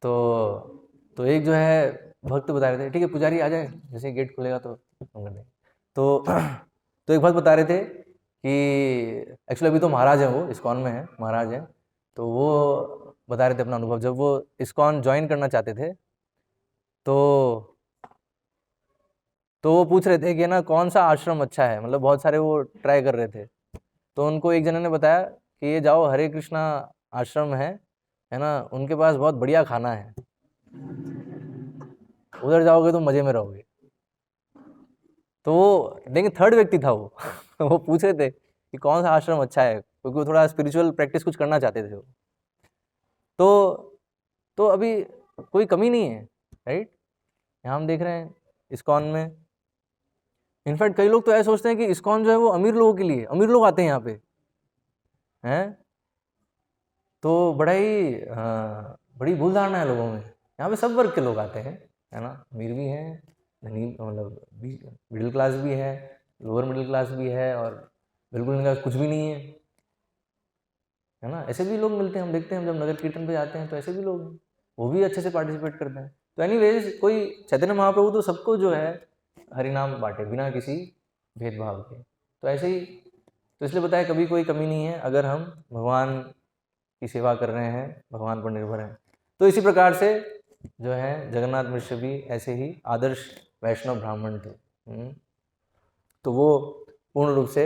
तो एक जो है भक्त बता रहे थे, ठीक है पुजारी आ जाए, जैसे गेट खुलेगा तो हम कर देंगे। तो एक भक्त बता रहे थे कि एक्चुअली अभी तो महाराज हैं, वो इस्कॉन में है, महाराज हैं। तो वो बता रहे थे अपना अनुभव, जब वो इस्कॉन ज्वाइन करना चाहते थे तो वो पूछ रहे थे कि ना कौन सा आश्रम अच्छा है, मतलब बहुत सारे वो ट्राई कर रहे थे। तो उनको एक जने ने बताया कि ये जाओ हरे कृष्णा आश्रम है ना, उनके पास बहुत बढ़िया खाना है, उधर जाओगे तो मजे में रहोगे। तो वो देखिए थर्ड व्यक्ति था वो। वो पूछ रहे थे कि कौन सा आश्रम अच्छा है, क्योंकि वो थोड़ा स्पिरिचुअल प्रैक्टिस कुछ करना चाहते थे वो। तो अभी कोई कमी नहीं है, राइट। यहाँ हम देख रहे हैं इस्कॉन में, इनफैक्ट कई लोग तो ऐसे सोचते हैं कि इस्कॉन जो है वो अमीर लोगों के लिए, अमीर लोग आते हैं यहाँ पे, हैं। तो बड़ी भूल धारणा है लोगों में। यहाँ पे सब वर्ग के लोग आते हैं, है ना, अमीर भी हैं, धनी मतलब मिडिल क्लास भी है, लोअर मिडिल क्लास भी है, और बिल्कुल इनका कुछ भी नहीं है ना। ऐसे भी लोग मिलते हैं, हम देखते हैं जब नगर कीर्तन पे जाते हैं तो ऐसे भी लोग हैं, वो भी अच्छे से पार्टिसिपेट करते हैं। तो एनीवेज कोई चैतन्य महाप्रभु तो सबको जो है हरिनाम बांटे बिना किसी भेदभाव के। तो ऐसे ही, तो इसलिए बताया कभी कोई कमी नहीं है अगर हम भगवान की सेवा कर रहे हैं, भगवान पर निर्भर हैं। तो इसी प्रकार से जो है जगन्नाथ मिश्र भी ऐसे ही आदर्श वैष्णव ब्राह्मण थे। तो वो पूर्ण रूप से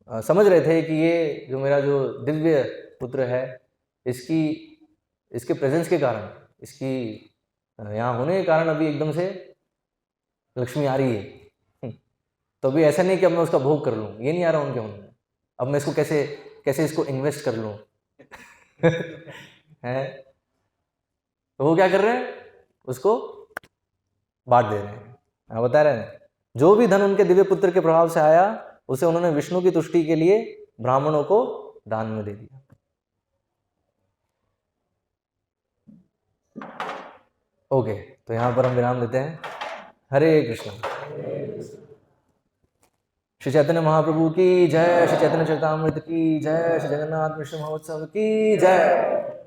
समझ रहे थे कि ये जो मेरा जो दिव्य पुत्र है, इसके प्रेजेंस के कारण, इसकी यहाँ होने के कारण अभी एकदम से लक्ष्मी आ रही है। तो अभी ऐसा नहीं कि अब मैं उसका भोग कर लूँ, ये नहीं आ रहा उनके मन में। अब मैं इसको कैसे इसको इन्वेस्ट कर लूँ। है, तो वो क्या कर रहे हैं, उसको बांट दे रहे हैं। बता रहे हैं जो भी धन उनके दिव्य पुत्र के प्रभाव से आया उसे उन्होंने विष्णु की तुष्टि के लिए ब्राह्मणों को दान में दे दिया। ओके, तो यहां पर हम विराम देते हैं। हरे कृष्ण। श्री चैतन्य महाप्रभु की जय, श्री चैतन्य चरितामृत की जय, श्री जगन्नाथ मिश्र महोत्सव की जय।